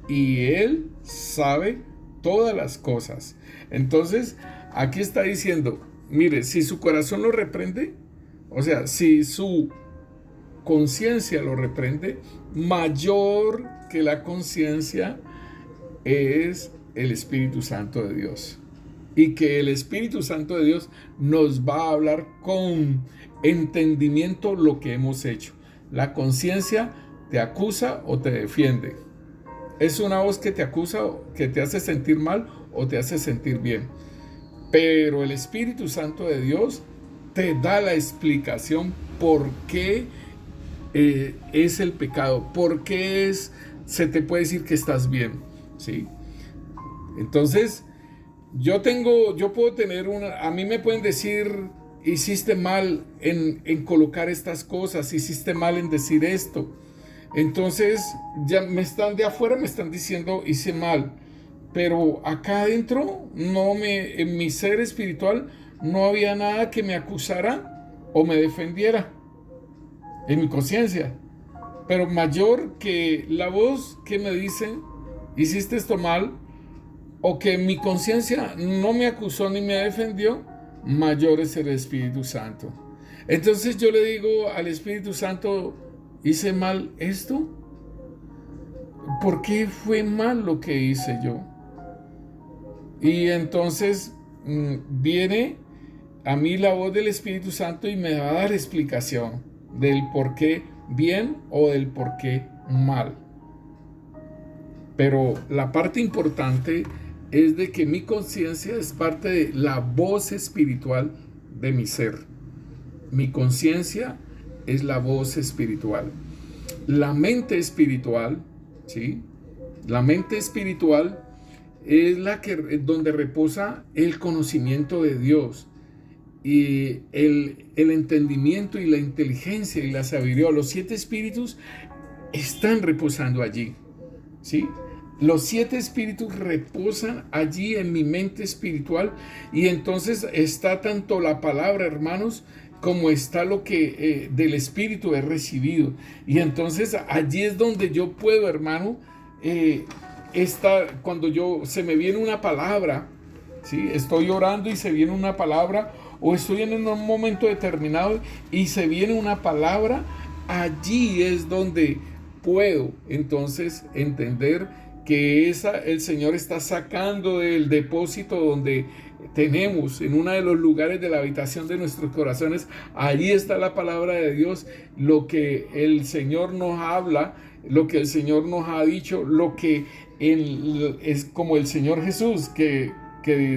y él sabe todas las cosas. Entonces, aquí está diciendo, mire, si su corazón lo reprende, o sea, si su conciencia lo reprende, mayor que la conciencia es el Espíritu Santo de Dios. Y que el Espíritu Santo de Dios nos va a hablar con entendimiento lo que hemos hecho. La conciencia te acusa o te defiende. Es una voz que te acusa, que te hace sentir mal o te hace sentir bien. Pero el Espíritu Santo de Dios te da la explicación por qué es el pecado, por qué se te puede decir que estás bien, ¿sí? Entonces, yo puedo tener a mí me pueden decir, hiciste mal en colocar estas cosas, hiciste mal en decir esto. Entonces, ya de afuera me están diciendo, hice mal. Pero acá adentro, en mi ser espiritual, no había nada que me acusara o me defendiera en mi conciencia. Pero mayor que la voz que me dice, hiciste esto mal, o que mi conciencia no me acusó ni me defendió, mayor es el Espíritu Santo. Entonces yo le digo al Espíritu Santo, ¿hice mal esto? ¿Por qué fue mal lo que hice yo? Y entonces viene a mí la voz del Espíritu Santo y me va a dar explicación del por qué bien o del por qué mal. Pero la parte importante es de que mi conciencia es parte de la voz espiritual de mi ser. Mi conciencia es la voz espiritual. La mente espiritual, ¿sí? La mente espiritual es donde reposa el conocimiento de Dios y el entendimiento y la inteligencia y la sabiduría. Los 7 espíritus están reposando allí, ¿sí? Los 7 espíritus reposan allí en mi mente espiritual, y entonces está tanto la palabra, hermanos, como está lo que del Espíritu he recibido. Y entonces allí es donde yo puedo, hermano, cuando se me viene una palabra, ¿sí? Estoy orando y se viene una palabra, o estoy en un momento determinado y se viene una palabra, allí es donde puedo entonces entender que el Señor está sacando del depósito donde tenemos, en uno de los lugares de la habitación de nuestros corazones. Allí está la palabra de Dios, lo que el Señor nos habla, lo que el Señor nos ha dicho, lo que es como el Señor Jesús que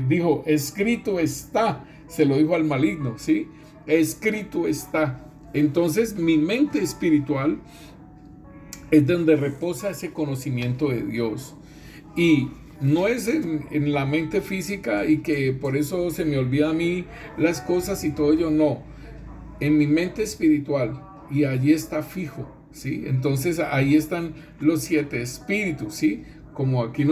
dijo, escrito está, se lo dijo al maligno, ¿sí? Escrito está. Entonces mi mente espiritual es donde reposa ese conocimiento de Dios, y no es en la mente física, y que por eso se me olvida a mí las cosas y todo ello, no, en mi mente espiritual, y allí está fijo, ¿sí? Entonces ahí están los 7 espíritus, ¿sí? Como aquí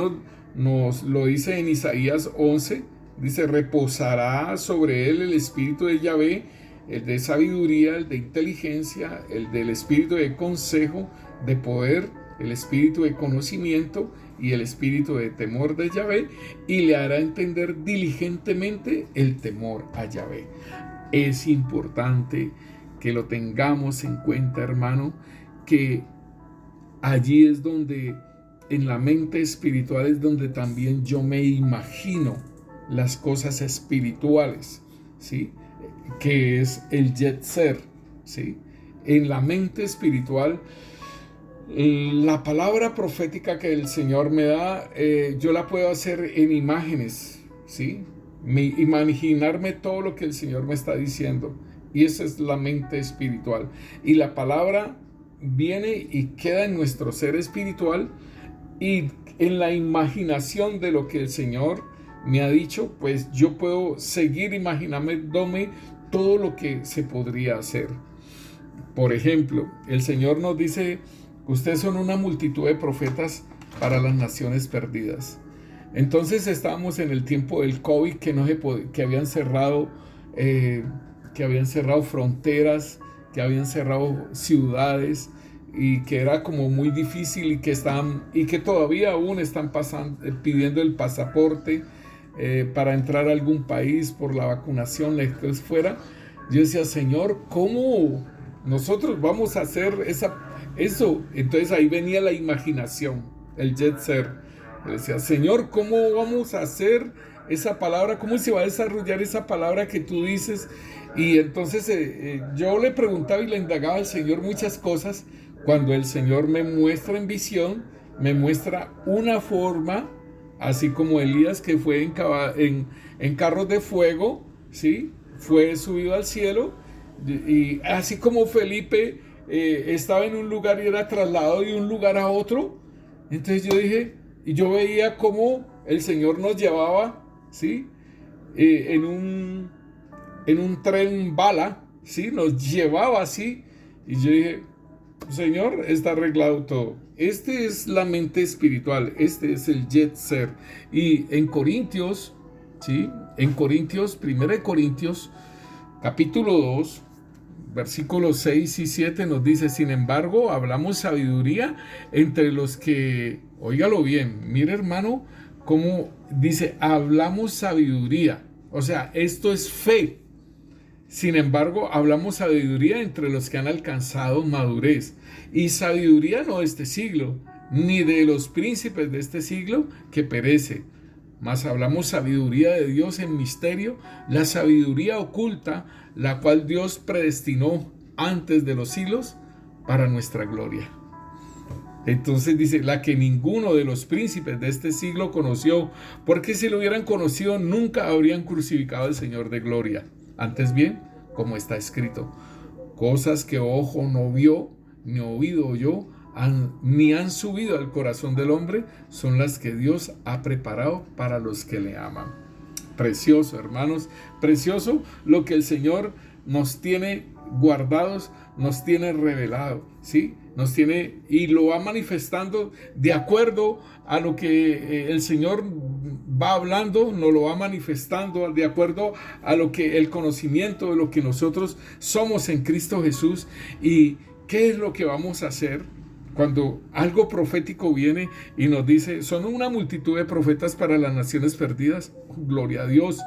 nos lo dice en Isaías 11, dice, reposará sobre él el espíritu de Yahvé, el de sabiduría, el de inteligencia, el del espíritu de consejo, de poder, el espíritu de conocimiento y el espíritu de temor de Yahvé, y le hará entender diligentemente el temor a Yahvé. Es importante que lo tengamos en cuenta, hermano, que allí es donde, en la mente espiritual, es donde también yo me imagino las cosas espirituales, ¿sí? Que es el Yetzer, ¿sí? En la mente espiritual, la palabra profética que el Señor me da, yo la puedo hacer en imágenes, ¿sí? Imaginarme todo lo que el Señor me está diciendo. Y esa es la mente espiritual. Y la palabra viene y queda en nuestro ser espiritual, y en la imaginación de lo que el Señor me ha dicho, pues yo puedo seguir imaginándome todo lo que se podría hacer. Por ejemplo, el Señor nos dice, ustedes son una multitud de profetas para las naciones perdidas. Entonces estábamos en el tiempo del COVID, que habían cerrado fronteras, que habían cerrado ciudades, y que era como muy difícil, y que todavía aún están pidiendo el pasaporte para entrar a algún país por la vacunación, lo que fuera. Yo decía, Señor, ¿cómo nosotros vamos a hacer eso? Entonces ahí venía la imaginación, el Yetzer. Yo decía, Señor, ¿cómo vamos a hacer esa palabra? ¿Cómo se va a desarrollar esa palabra que tú dices? Y entonces yo le preguntaba y le indagaba al Señor muchas cosas. Cuando el Señor me muestra en visión, me muestra una forma, así como Elías, que fue en carros de fuego, ¿sí? Fue subido al cielo, y así como Felipe estaba en un lugar y era trasladado de un lugar a otro. Entonces yo dije, y yo veía cómo el Señor nos llevaba, ¿sí? En un tren bala, ¿sí? Nos llevaba así, y yo dije, Señor, está arreglado todo. Este es la mente espiritual, este es el Yetzer. Y en Corintios, ¿sí? En Corintios, 1 Corintios, capítulo 2, versículos 6 y 7 nos dice, sin embargo, hablamos sabiduría entre los que, óigalo bien, mire hermano, cómo dice, hablamos sabiduría. O sea, esto es fe. Sin embargo, hablamos sabiduría entre los que han alcanzado madurez, y sabiduría no de este siglo, ni de los príncipes de este siglo que perece, mas hablamos sabiduría de Dios en misterio, la sabiduría oculta, la cual Dios predestinó antes de los siglos para nuestra gloria. Entonces dice, la que ninguno de los príncipes de este siglo conoció, porque si lo hubieran conocido nunca habrían crucificado al Señor de gloria. Antes bien, como está escrito, cosas que ojo no vio, ni oído oyó, ni han subido al corazón del hombre, son las que Dios ha preparado para los que le aman. Precioso, hermanos, precioso lo que el Señor nos tiene guardados, nos tiene revelado, ¿sí? Nos tiene y lo va manifestando de acuerdo a lo que el Señor va hablando, nos lo va manifestando de acuerdo a lo que el conocimiento de lo que nosotros somos en Cristo Jesús. ¿Y qué es lo que vamos a hacer cuando algo profético viene y nos dice, son una multitud de profetas para las naciones perdidas? Gloria a Dios.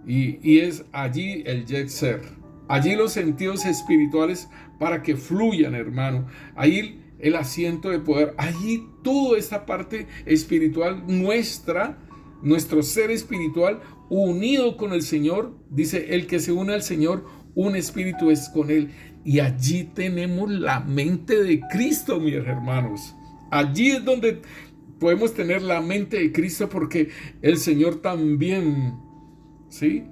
Y es allí el Yetzer. Allí los sentidos espirituales para que fluyan, hermano. Allí el asiento de poder. Allí toda esta parte espiritual nuestro ser espiritual unido con el Señor. Dice, el que se une al Señor, un espíritu es con él. Y allí tenemos la mente de Cristo, mis hermanos. Allí es donde podemos tener la mente de Cristo, porque el Señor también, ¿sí?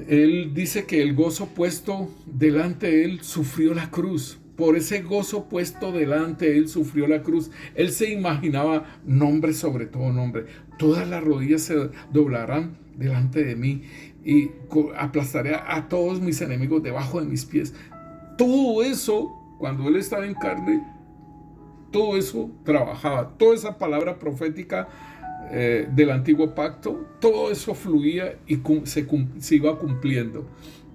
Él dice que el gozo puesto delante de él sufrió la cruz. Por ese gozo puesto delante de él sufrió la cruz. Él se imaginaba nombre sobre todo nombre. Todas las rodillas se doblarán delante de mí y aplastaré a todos mis enemigos debajo de mis pies. Todo eso cuando Él estaba en carne, todo eso trabajaba, toda esa palabra profética del antiguo pacto, todo eso fluía y se iba cumpliendo.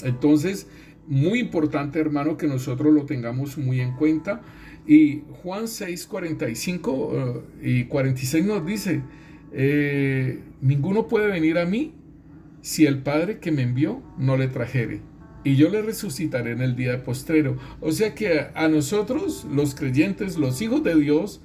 Entonces, muy importante, hermano, que nosotros lo tengamos muy en cuenta. Y Juan 6, 45 y 46 nos dice, ninguno puede venir a mí si el Padre que me envió no le trajere, y yo le resucitaré en el día postrero. O sea que a nosotros, los creyentes, los hijos de Dios,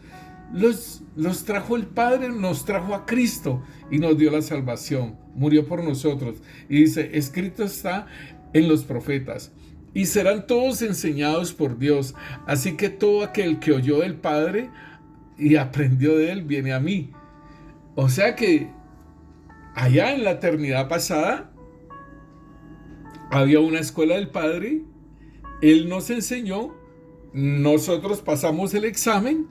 los trajo el Padre, nos trajo a Cristo y nos dio la salvación, murió por nosotros. Y dice, escrito está en los profetas, y serán todos enseñados por Dios. Así que todo aquel que oyó del Padre y aprendió de Él, viene a mí. O sea que allá en la eternidad pasada, había una escuela del Padre, Él nos enseñó, nosotros pasamos el examen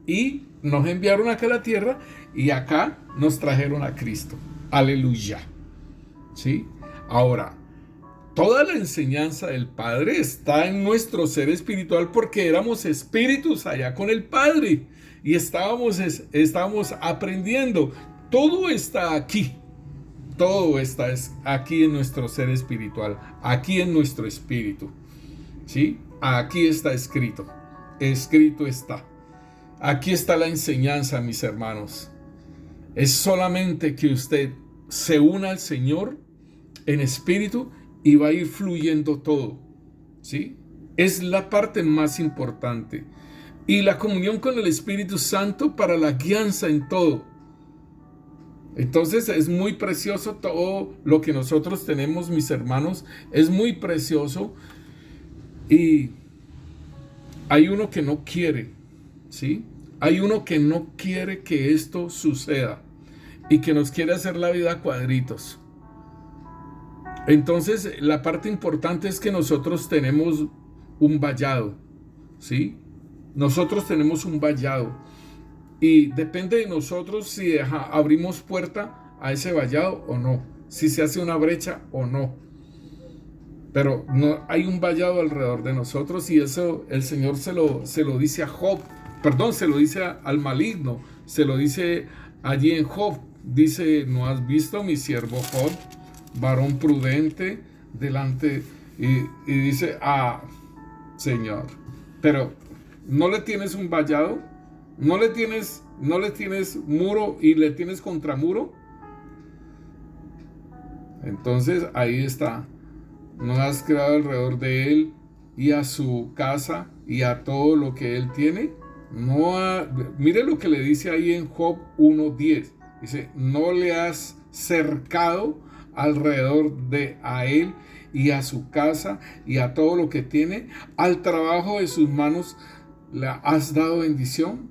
y nos enviaron acá a la tierra y acá nos trajeron a Cristo. Aleluya. ¿Sí? Ahora, toda la enseñanza del Padre está en nuestro ser espiritual porque éramos espíritus allá con el Padre y estábamos aprendiendo. Todo está aquí. Todo está aquí en nuestro ser espiritual, aquí en nuestro espíritu. ¿Sí? Aquí está escrito. Escrito está. Aquí está la enseñanza, mis hermanos. Es solamente que usted se una al Señor en espíritu y va a ir fluyendo todo. ¿Sí? Es la parte más importante. Y la comunión con el Espíritu Santo para la guianza en todo. Entonces es muy precioso todo lo que nosotros tenemos, mis hermanos. Es muy precioso. Y hay uno que no quiere, ¿sí? Hay uno que no quiere que esto suceda y que nos quiere hacer la vida a cuadritos. Entonces la parte importante es que nosotros tenemos un vallado, ¿sí? Nosotros tenemos un vallado. Y depende de nosotros si abrimos puerta a ese vallado o no. Si se hace una brecha o no. Pero no hay un vallado alrededor de nosotros y eso el Señor se lo dice a Job. Perdón, se lo dice al maligno. Se lo dice allí en Job. Dice, ¿no has visto a mi siervo Job? Varón prudente delante. Y dice, Señor. Pero ¿no le tienes un vallado? ¿No le tienes muro y le tienes contramuro? Entonces ahí está. No has creado alrededor de él y a su casa y a todo lo que él tiene. Mire lo que le dice ahí en Job 1:10. Dice, no le has cercado alrededor de a él y a su casa y a todo lo que tiene. Al trabajo de sus manos le has dado bendición.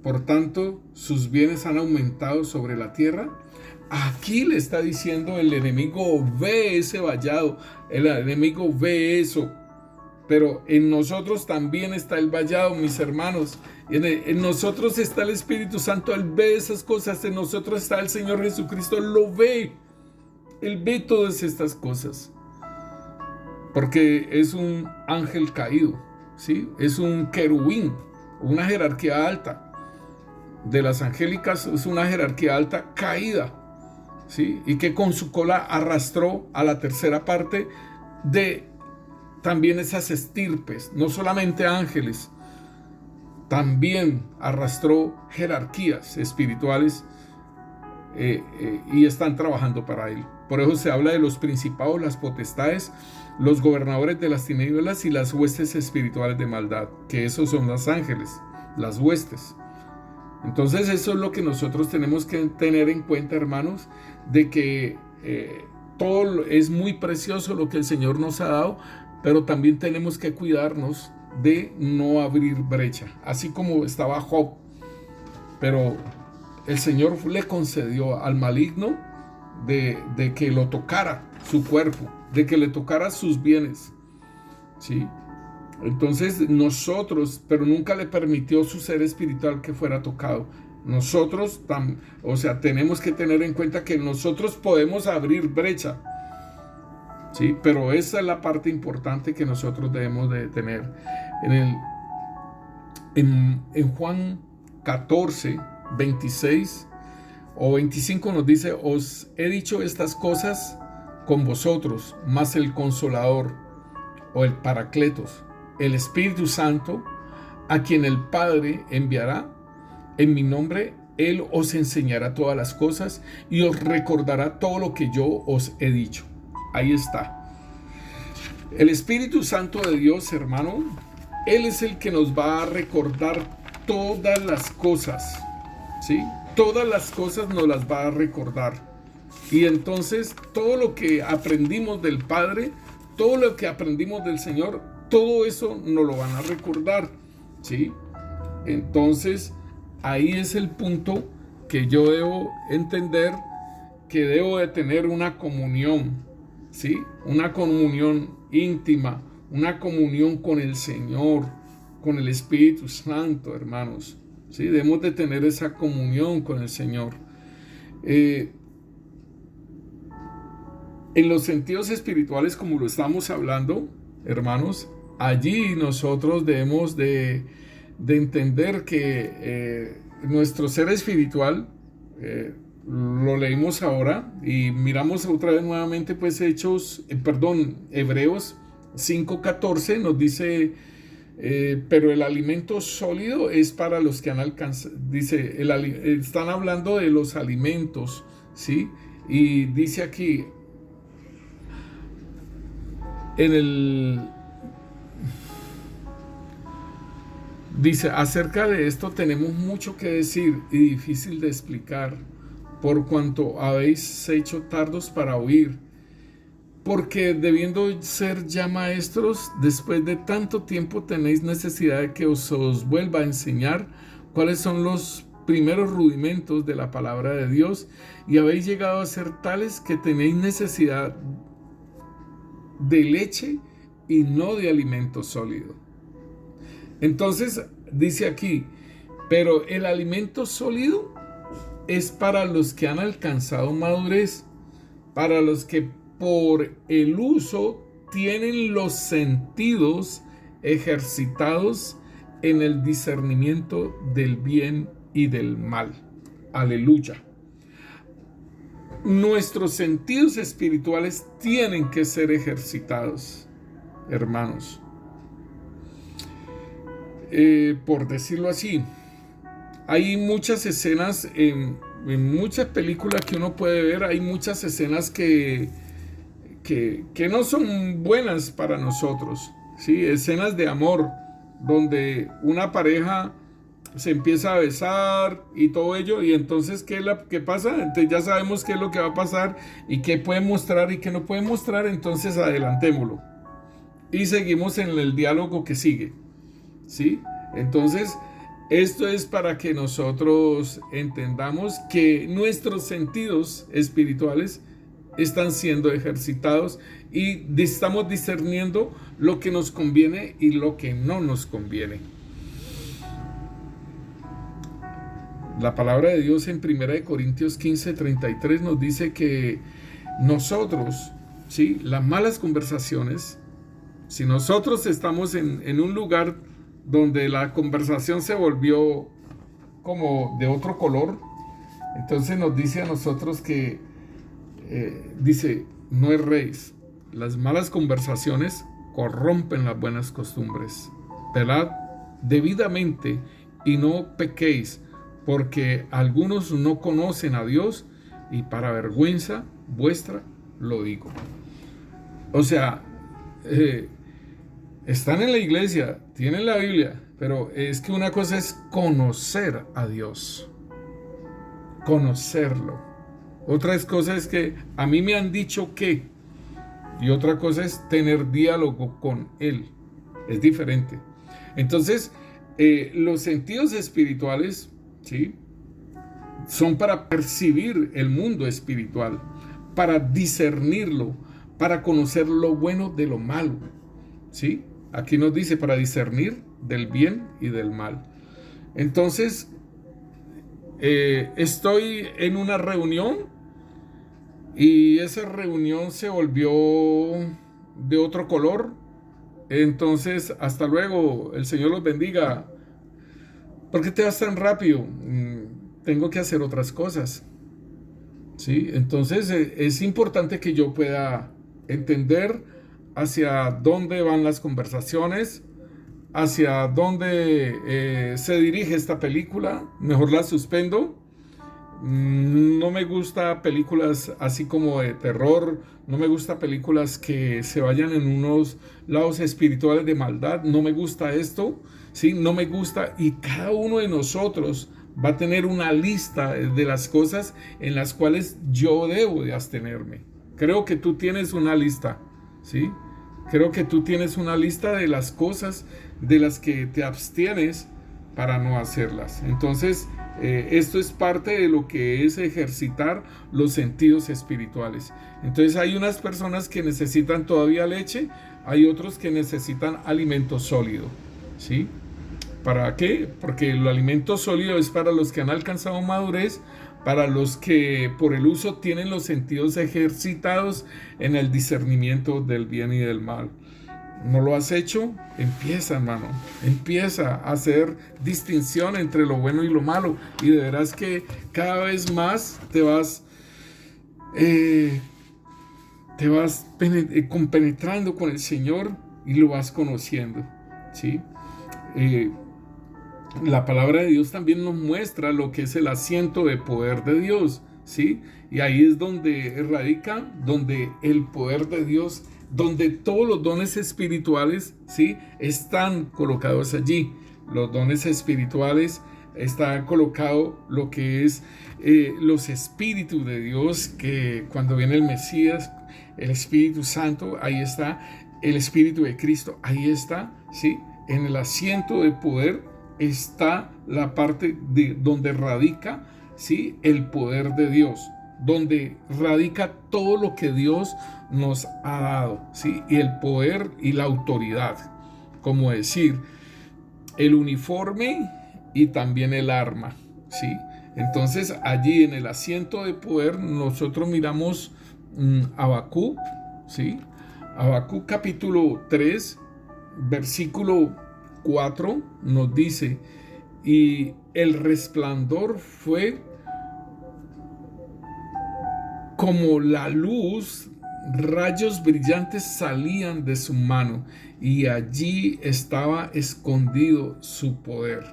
Por tanto, sus bienes han aumentado sobre la tierra. Aquí le está diciendo el enemigo, ve ese vallado, el enemigo ve eso. Pero en nosotros también está el vallado, mis hermanos. En nosotros está el Espíritu Santo, Él ve esas cosas. En nosotros está el Señor Jesucristo, Él lo ve. Él ve todas estas cosas. Porque es un ángel caído, ¿sí? Es un querubín, una jerarquía alta. De las angélicas es una jerarquía alta caída, ¿sí? Y que con su cola arrastró a la tercera parte de también esas estirpes, no solamente ángeles, también arrastró jerarquías espirituales y están trabajando para él. Por eso se habla de los principados, las potestades, los gobernadores de las tinieblas y las huestes espirituales de maldad, que esos son los ángeles, las huestes. Entonces eso es lo que nosotros tenemos que tener en cuenta, hermanos, de que todo es muy precioso lo que el Señor nos ha dado, pero también tenemos que cuidarnos de no abrir brecha, así como estaba Job. Pero el Señor le concedió al maligno de que lo tocara su cuerpo, de que le tocara sus bienes, ¿sí? Entonces nosotros, pero nunca le permitió su ser espiritual que fuera tocado. Nosotros, tenemos que tener en cuenta que nosotros podemos abrir brecha, ¿sí? Pero esa es la parte importante que nosotros debemos de tener. En Juan 14, 26 o 25 nos dice: os he dicho estas cosas con vosotros, mas el Consolador o el Paracletos, el Espíritu Santo, a quien el Padre enviará en mi nombre, Él os enseñará todas las cosas y os recordará todo lo que yo os he dicho. Ahí está. El Espíritu Santo de Dios, hermano, Él es el que nos va a recordar todas las cosas, ¿sí? Todas las cosas nos las va a recordar. Y entonces todo lo que aprendimos del Padre, todo lo que aprendimos del Señor, todo eso nos lo van a recordar, ¿sí? Entonces ahí es el punto que yo debo entender, que debo de tener una comunión, ¿sí? Una comunión íntima, una comunión con el Señor, con el Espíritu Santo, hermanos, ¿sí? Debemos de tener esa comunión con el Señor. En los sentidos espirituales, como lo estamos hablando, hermanos, allí nosotros debemos de entender que nuestro ser espiritual, lo leímos ahora y miramos otra vez nuevamente, pues Hebreos 5:14 nos dice, pero el alimento sólido es para los que han alcanzado, dice, están hablando de los alimentos, ¿sí? Y dice aquí, dice, acerca de esto tenemos mucho que decir y difícil de explicar, por cuanto habéis hecho tardos para oír, porque debiendo ser ya maestros, después de tanto tiempo tenéis necesidad de que os vuelva a enseñar cuáles son los primeros rudimentos de la palabra de Dios, y habéis llegado a ser tales que tenéis necesidad de leche y no de alimento sólido. Entonces dice aquí, pero el alimento sólido es para los que han alcanzado madurez, para los que por el uso tienen los sentidos ejercitados en el discernimiento del bien y del mal. Aleluya. Nuestros sentidos espirituales tienen que ser ejercitados, hermanos. Por decirlo así, hay muchas escenas en muchas películas que uno puede ver, hay muchas escenas que no son buenas para nosotros, ¿sí? Escenas de amor donde una pareja se empieza a besar y todo ello, y entonces ¿qué pasa? Entonces ya sabemos qué es lo que va a pasar y qué puede mostrar y qué no puede mostrar, entonces adelantémoslo y seguimos en el diálogo que sigue, ¿sí? Entonces esto es para que nosotros entendamos que nuestros sentidos espirituales están siendo ejercitados y estamos discerniendo lo que nos conviene y lo que no nos conviene. La palabra de Dios en 1 Corintios 15:33 nos dice que nosotros, ¿sí? Las malas conversaciones, si nosotros estamos en un lugar donde la conversación se volvió como de otro color, entonces nos dice a nosotros que, dice, no erréis, las malas conversaciones corrompen las buenas costumbres, velad debidamente y no pequéis, porque algunos no conocen a Dios, y para vergüenza vuestra lo digo. O sea, están en la iglesia, tienen la Biblia, pero es que una cosa es conocer a Dios, conocerlo. Otra cosa es que a mí me han dicho que, y otra cosa es tener diálogo con Él. Es diferente. Entonces, los sentidos espirituales, ¿sí?, son para percibir el mundo espiritual, para discernirlo, para conocer lo bueno de lo malo, ¿sí? Aquí nos dice para discernir del bien y del mal. Entonces, estoy en una reunión y esa reunión se volvió de otro color. Entonces, hasta luego, el Señor los bendiga. ¿Por qué te vas tan rápido? Tengo que hacer otras cosas. ¿Sí? Entonces es importante que yo pueda entender hacia dónde van las conversaciones, hacia dónde se dirige esta película. Mejor la suspendo. No me gusta películas así como de terror, no me gusta películas que se vayan en unos lados espirituales de maldad, no me gusta esto, ¿sí? No me gusta, y cada uno de nosotros va a tener una lista de las cosas en las cuales yo debo de abstenerme. Creo que tú tienes una lista, ¿sí? Creo que tú tienes una lista de las cosas de las que te abstienes para no hacerlas. Entonces, esto es parte de lo que es ejercitar los sentidos espirituales. Entonces, hay unas personas que necesitan todavía leche, hay otros que necesitan alimento sólido, ¿sí? ¿Para qué? Porque el alimento sólido es para los que han alcanzado madurez, para los que por el uso tienen los sentidos ejercitados en el discernimiento del bien y del mal. ¿No lo has hecho? Empieza, hermano. Empieza a hacer distinción entre lo bueno y lo malo. Y de veras que cada vez más te vas compenetrando con el Señor y lo vas conociendo, ¿sí? La palabra de Dios también nos muestra lo que es el asiento de poder de Dios, ¿sí? Y ahí es donde radica, donde el poder de Dios, donde todos los dones espirituales, ¿sí?, están colocados allí. Los dones espirituales, está colocado lo que es los espíritus de Dios, que cuando viene el Mesías, el Espíritu Santo, ahí está, el Espíritu de Cristo, ahí está, ¿sí? En el asiento de poder está la parte de donde radica, ¿sí?, el poder de Dios, donde radica todo lo que Dios nos ha dado, ¿sí? Y el poder y la autoridad, como decir, el uniforme y también el arma, ¿sí? Entonces allí en el asiento de poder nosotros miramos Habacuc, ¿sí? Habacuc capítulo 3, versículo 4 nos dice: y el resplandor fue como la luz, rayos brillantes salían de su mano, y allí estaba escondido su poder.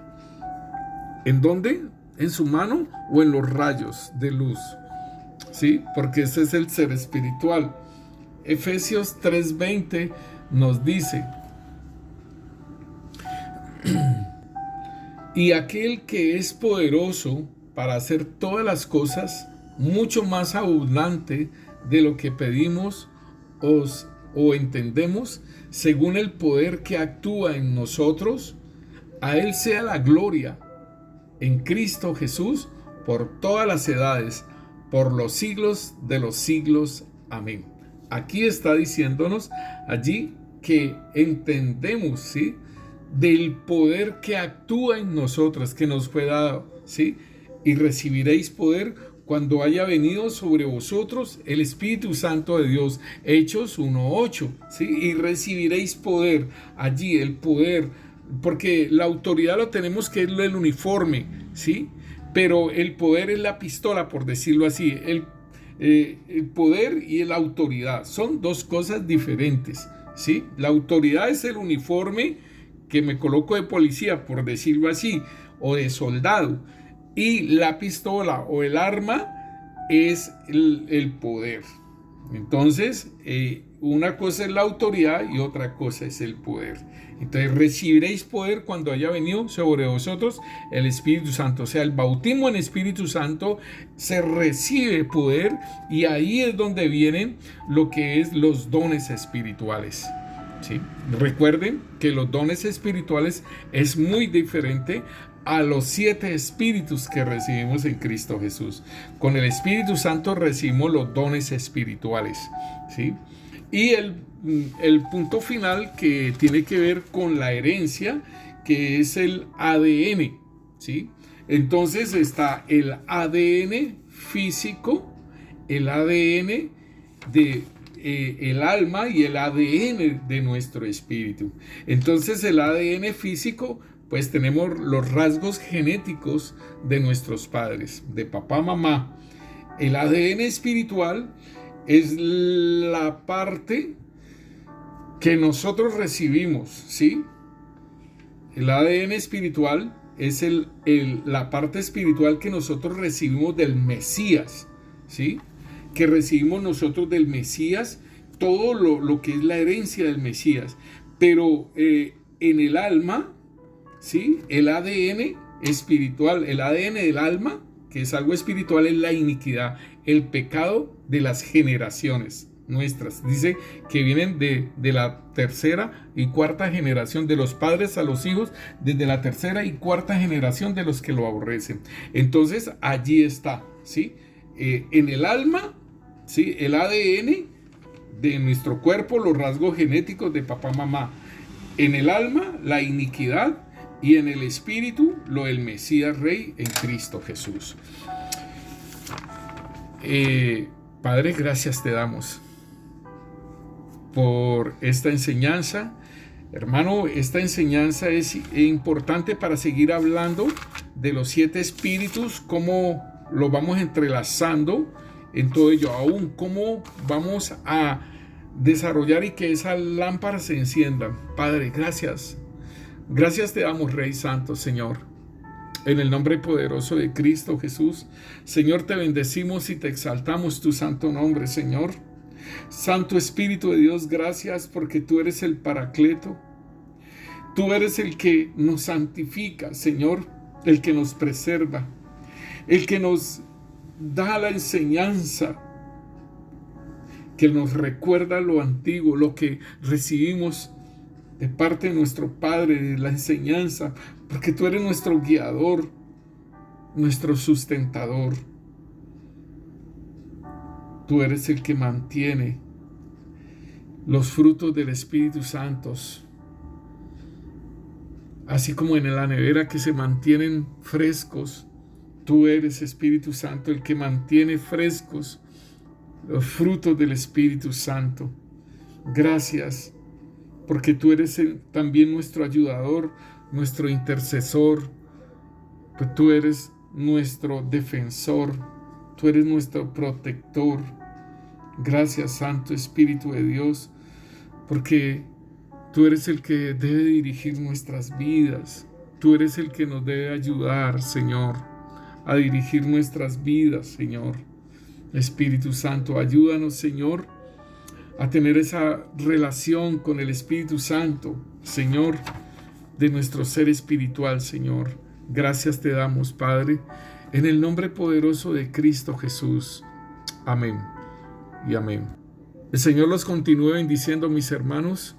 ¿En dónde? ¿En su mano o en los rayos de luz? ¿Sí? Porque ese es el ser espiritual. Efesios 3:20 nos dice: y aquel que es poderoso para hacer todas las cosas mucho más abundante de lo que pedimos o entendemos, según el poder que actúa en nosotros, a él sea la gloria en Cristo Jesús por todas las edades, por los siglos de los siglos. Amén. Aquí está diciéndonos allí que entendemos, ¿sí?, del poder que actúa en nosotros, que nos fue dado, ¿sí? Y recibiréis poder cuando haya venido sobre vosotros el Espíritu Santo de Dios. Hechos 1:8, ¿sí? Y recibiréis poder. Allí el poder, porque la autoridad lo tenemos, que es el uniforme, ¿sí? Pero el poder es la pistola, por decirlo así. El poder y la autoridad son dos cosas diferentes, ¿sí? La autoridad es el uniforme que me coloco de policía, por decirlo así, o de soldado, y la pistola o el arma es el poder. Entonces, una cosa es la autoridad y otra cosa es el poder. Entonces, recibiréis poder cuando haya venido sobre vosotros el Espíritu Santo. O sea, el bautismo en Espíritu Santo, se recibe poder, y ahí es donde vienen lo que es los dones espirituales, ¿sí? Recuerden que los dones espirituales es muy diferente a los 7 espíritus que recibimos en Cristo Jesús. Con el Espíritu Santo recibimos los dones espirituales, ¿sí? Y el punto final, que tiene que ver con la herencia, que es el ADN, ¿sí? Entonces está el ADN físico, el ADN de el alma y el ADN de nuestro espíritu. Entonces el ADN físico pues tenemos los rasgos genéticos de nuestros padres, de papá, mamá. El ADN espiritual es la parte que nosotros recibimos, ¿sí? El ADN espiritual es la parte espiritual que nosotros recibimos del Mesías, ¿sí? Que recibimos nosotros del Mesías, todo lo que es la herencia del Mesías. Pero en el alma, ¿sí? El ADN espiritual, el ADN del alma, que es algo espiritual, es la iniquidad, el pecado de las generaciones nuestras. Dice que vienen de la tercera y cuarta generación, de los padres a los hijos, desde la tercera y cuarta generación de los que lo aborrecen. Entonces allí está, ¿sí? En el alma, ¿sí? El ADN de nuestro cuerpo, los rasgos genéticos de papá, mamá. En el alma, la iniquidad, y en el espíritu, lo del Mesías Rey en Cristo Jesús. Padre, gracias te damos por esta enseñanza. Hermano, esta enseñanza es importante para seguir hablando de los 7 espíritus, cómo lo vamos entrelazando en todo ello, aún cómo vamos a desarrollar y que esas lámparas se enciendan. Padre, gracias. Gracias te damos, Rey Santo, Señor. En el nombre poderoso de Cristo Jesús, Señor, te bendecimos y te exaltamos tu santo nombre, Señor. Santo Espíritu de Dios, gracias porque tú eres el Paracleto. Tú eres el que nos santifica, Señor, el que nos preserva, el que nos da la enseñanza, que nos recuerda lo antiguo, lo que recibimos de parte de nuestro Padre, de la enseñanza, porque tú eres nuestro guiador, nuestro sustentador. Tú eres el que mantiene los frutos del Espíritu Santo, así como en la nevera que se mantienen frescos. Tú eres, Espíritu Santo, el que mantiene frescos los frutos del Espíritu Santo. Gracias, porque tú eres también nuestro ayudador, nuestro intercesor, pues tú eres nuestro defensor, tú eres nuestro protector. Gracias, Santo Espíritu de Dios, porque tú eres el que debe dirigir nuestras vidas, tú eres el que nos debe ayudar, Señor, a dirigir nuestras vidas, Señor. Espíritu Santo, ayúdanos, Señor, a tener esa relación con el Espíritu Santo, Señor, de nuestro ser espiritual, Señor. Gracias te damos, Padre, en el nombre poderoso de Cristo Jesús. Amén y amén. El Señor los continúe bendiciendo, mis hermanos.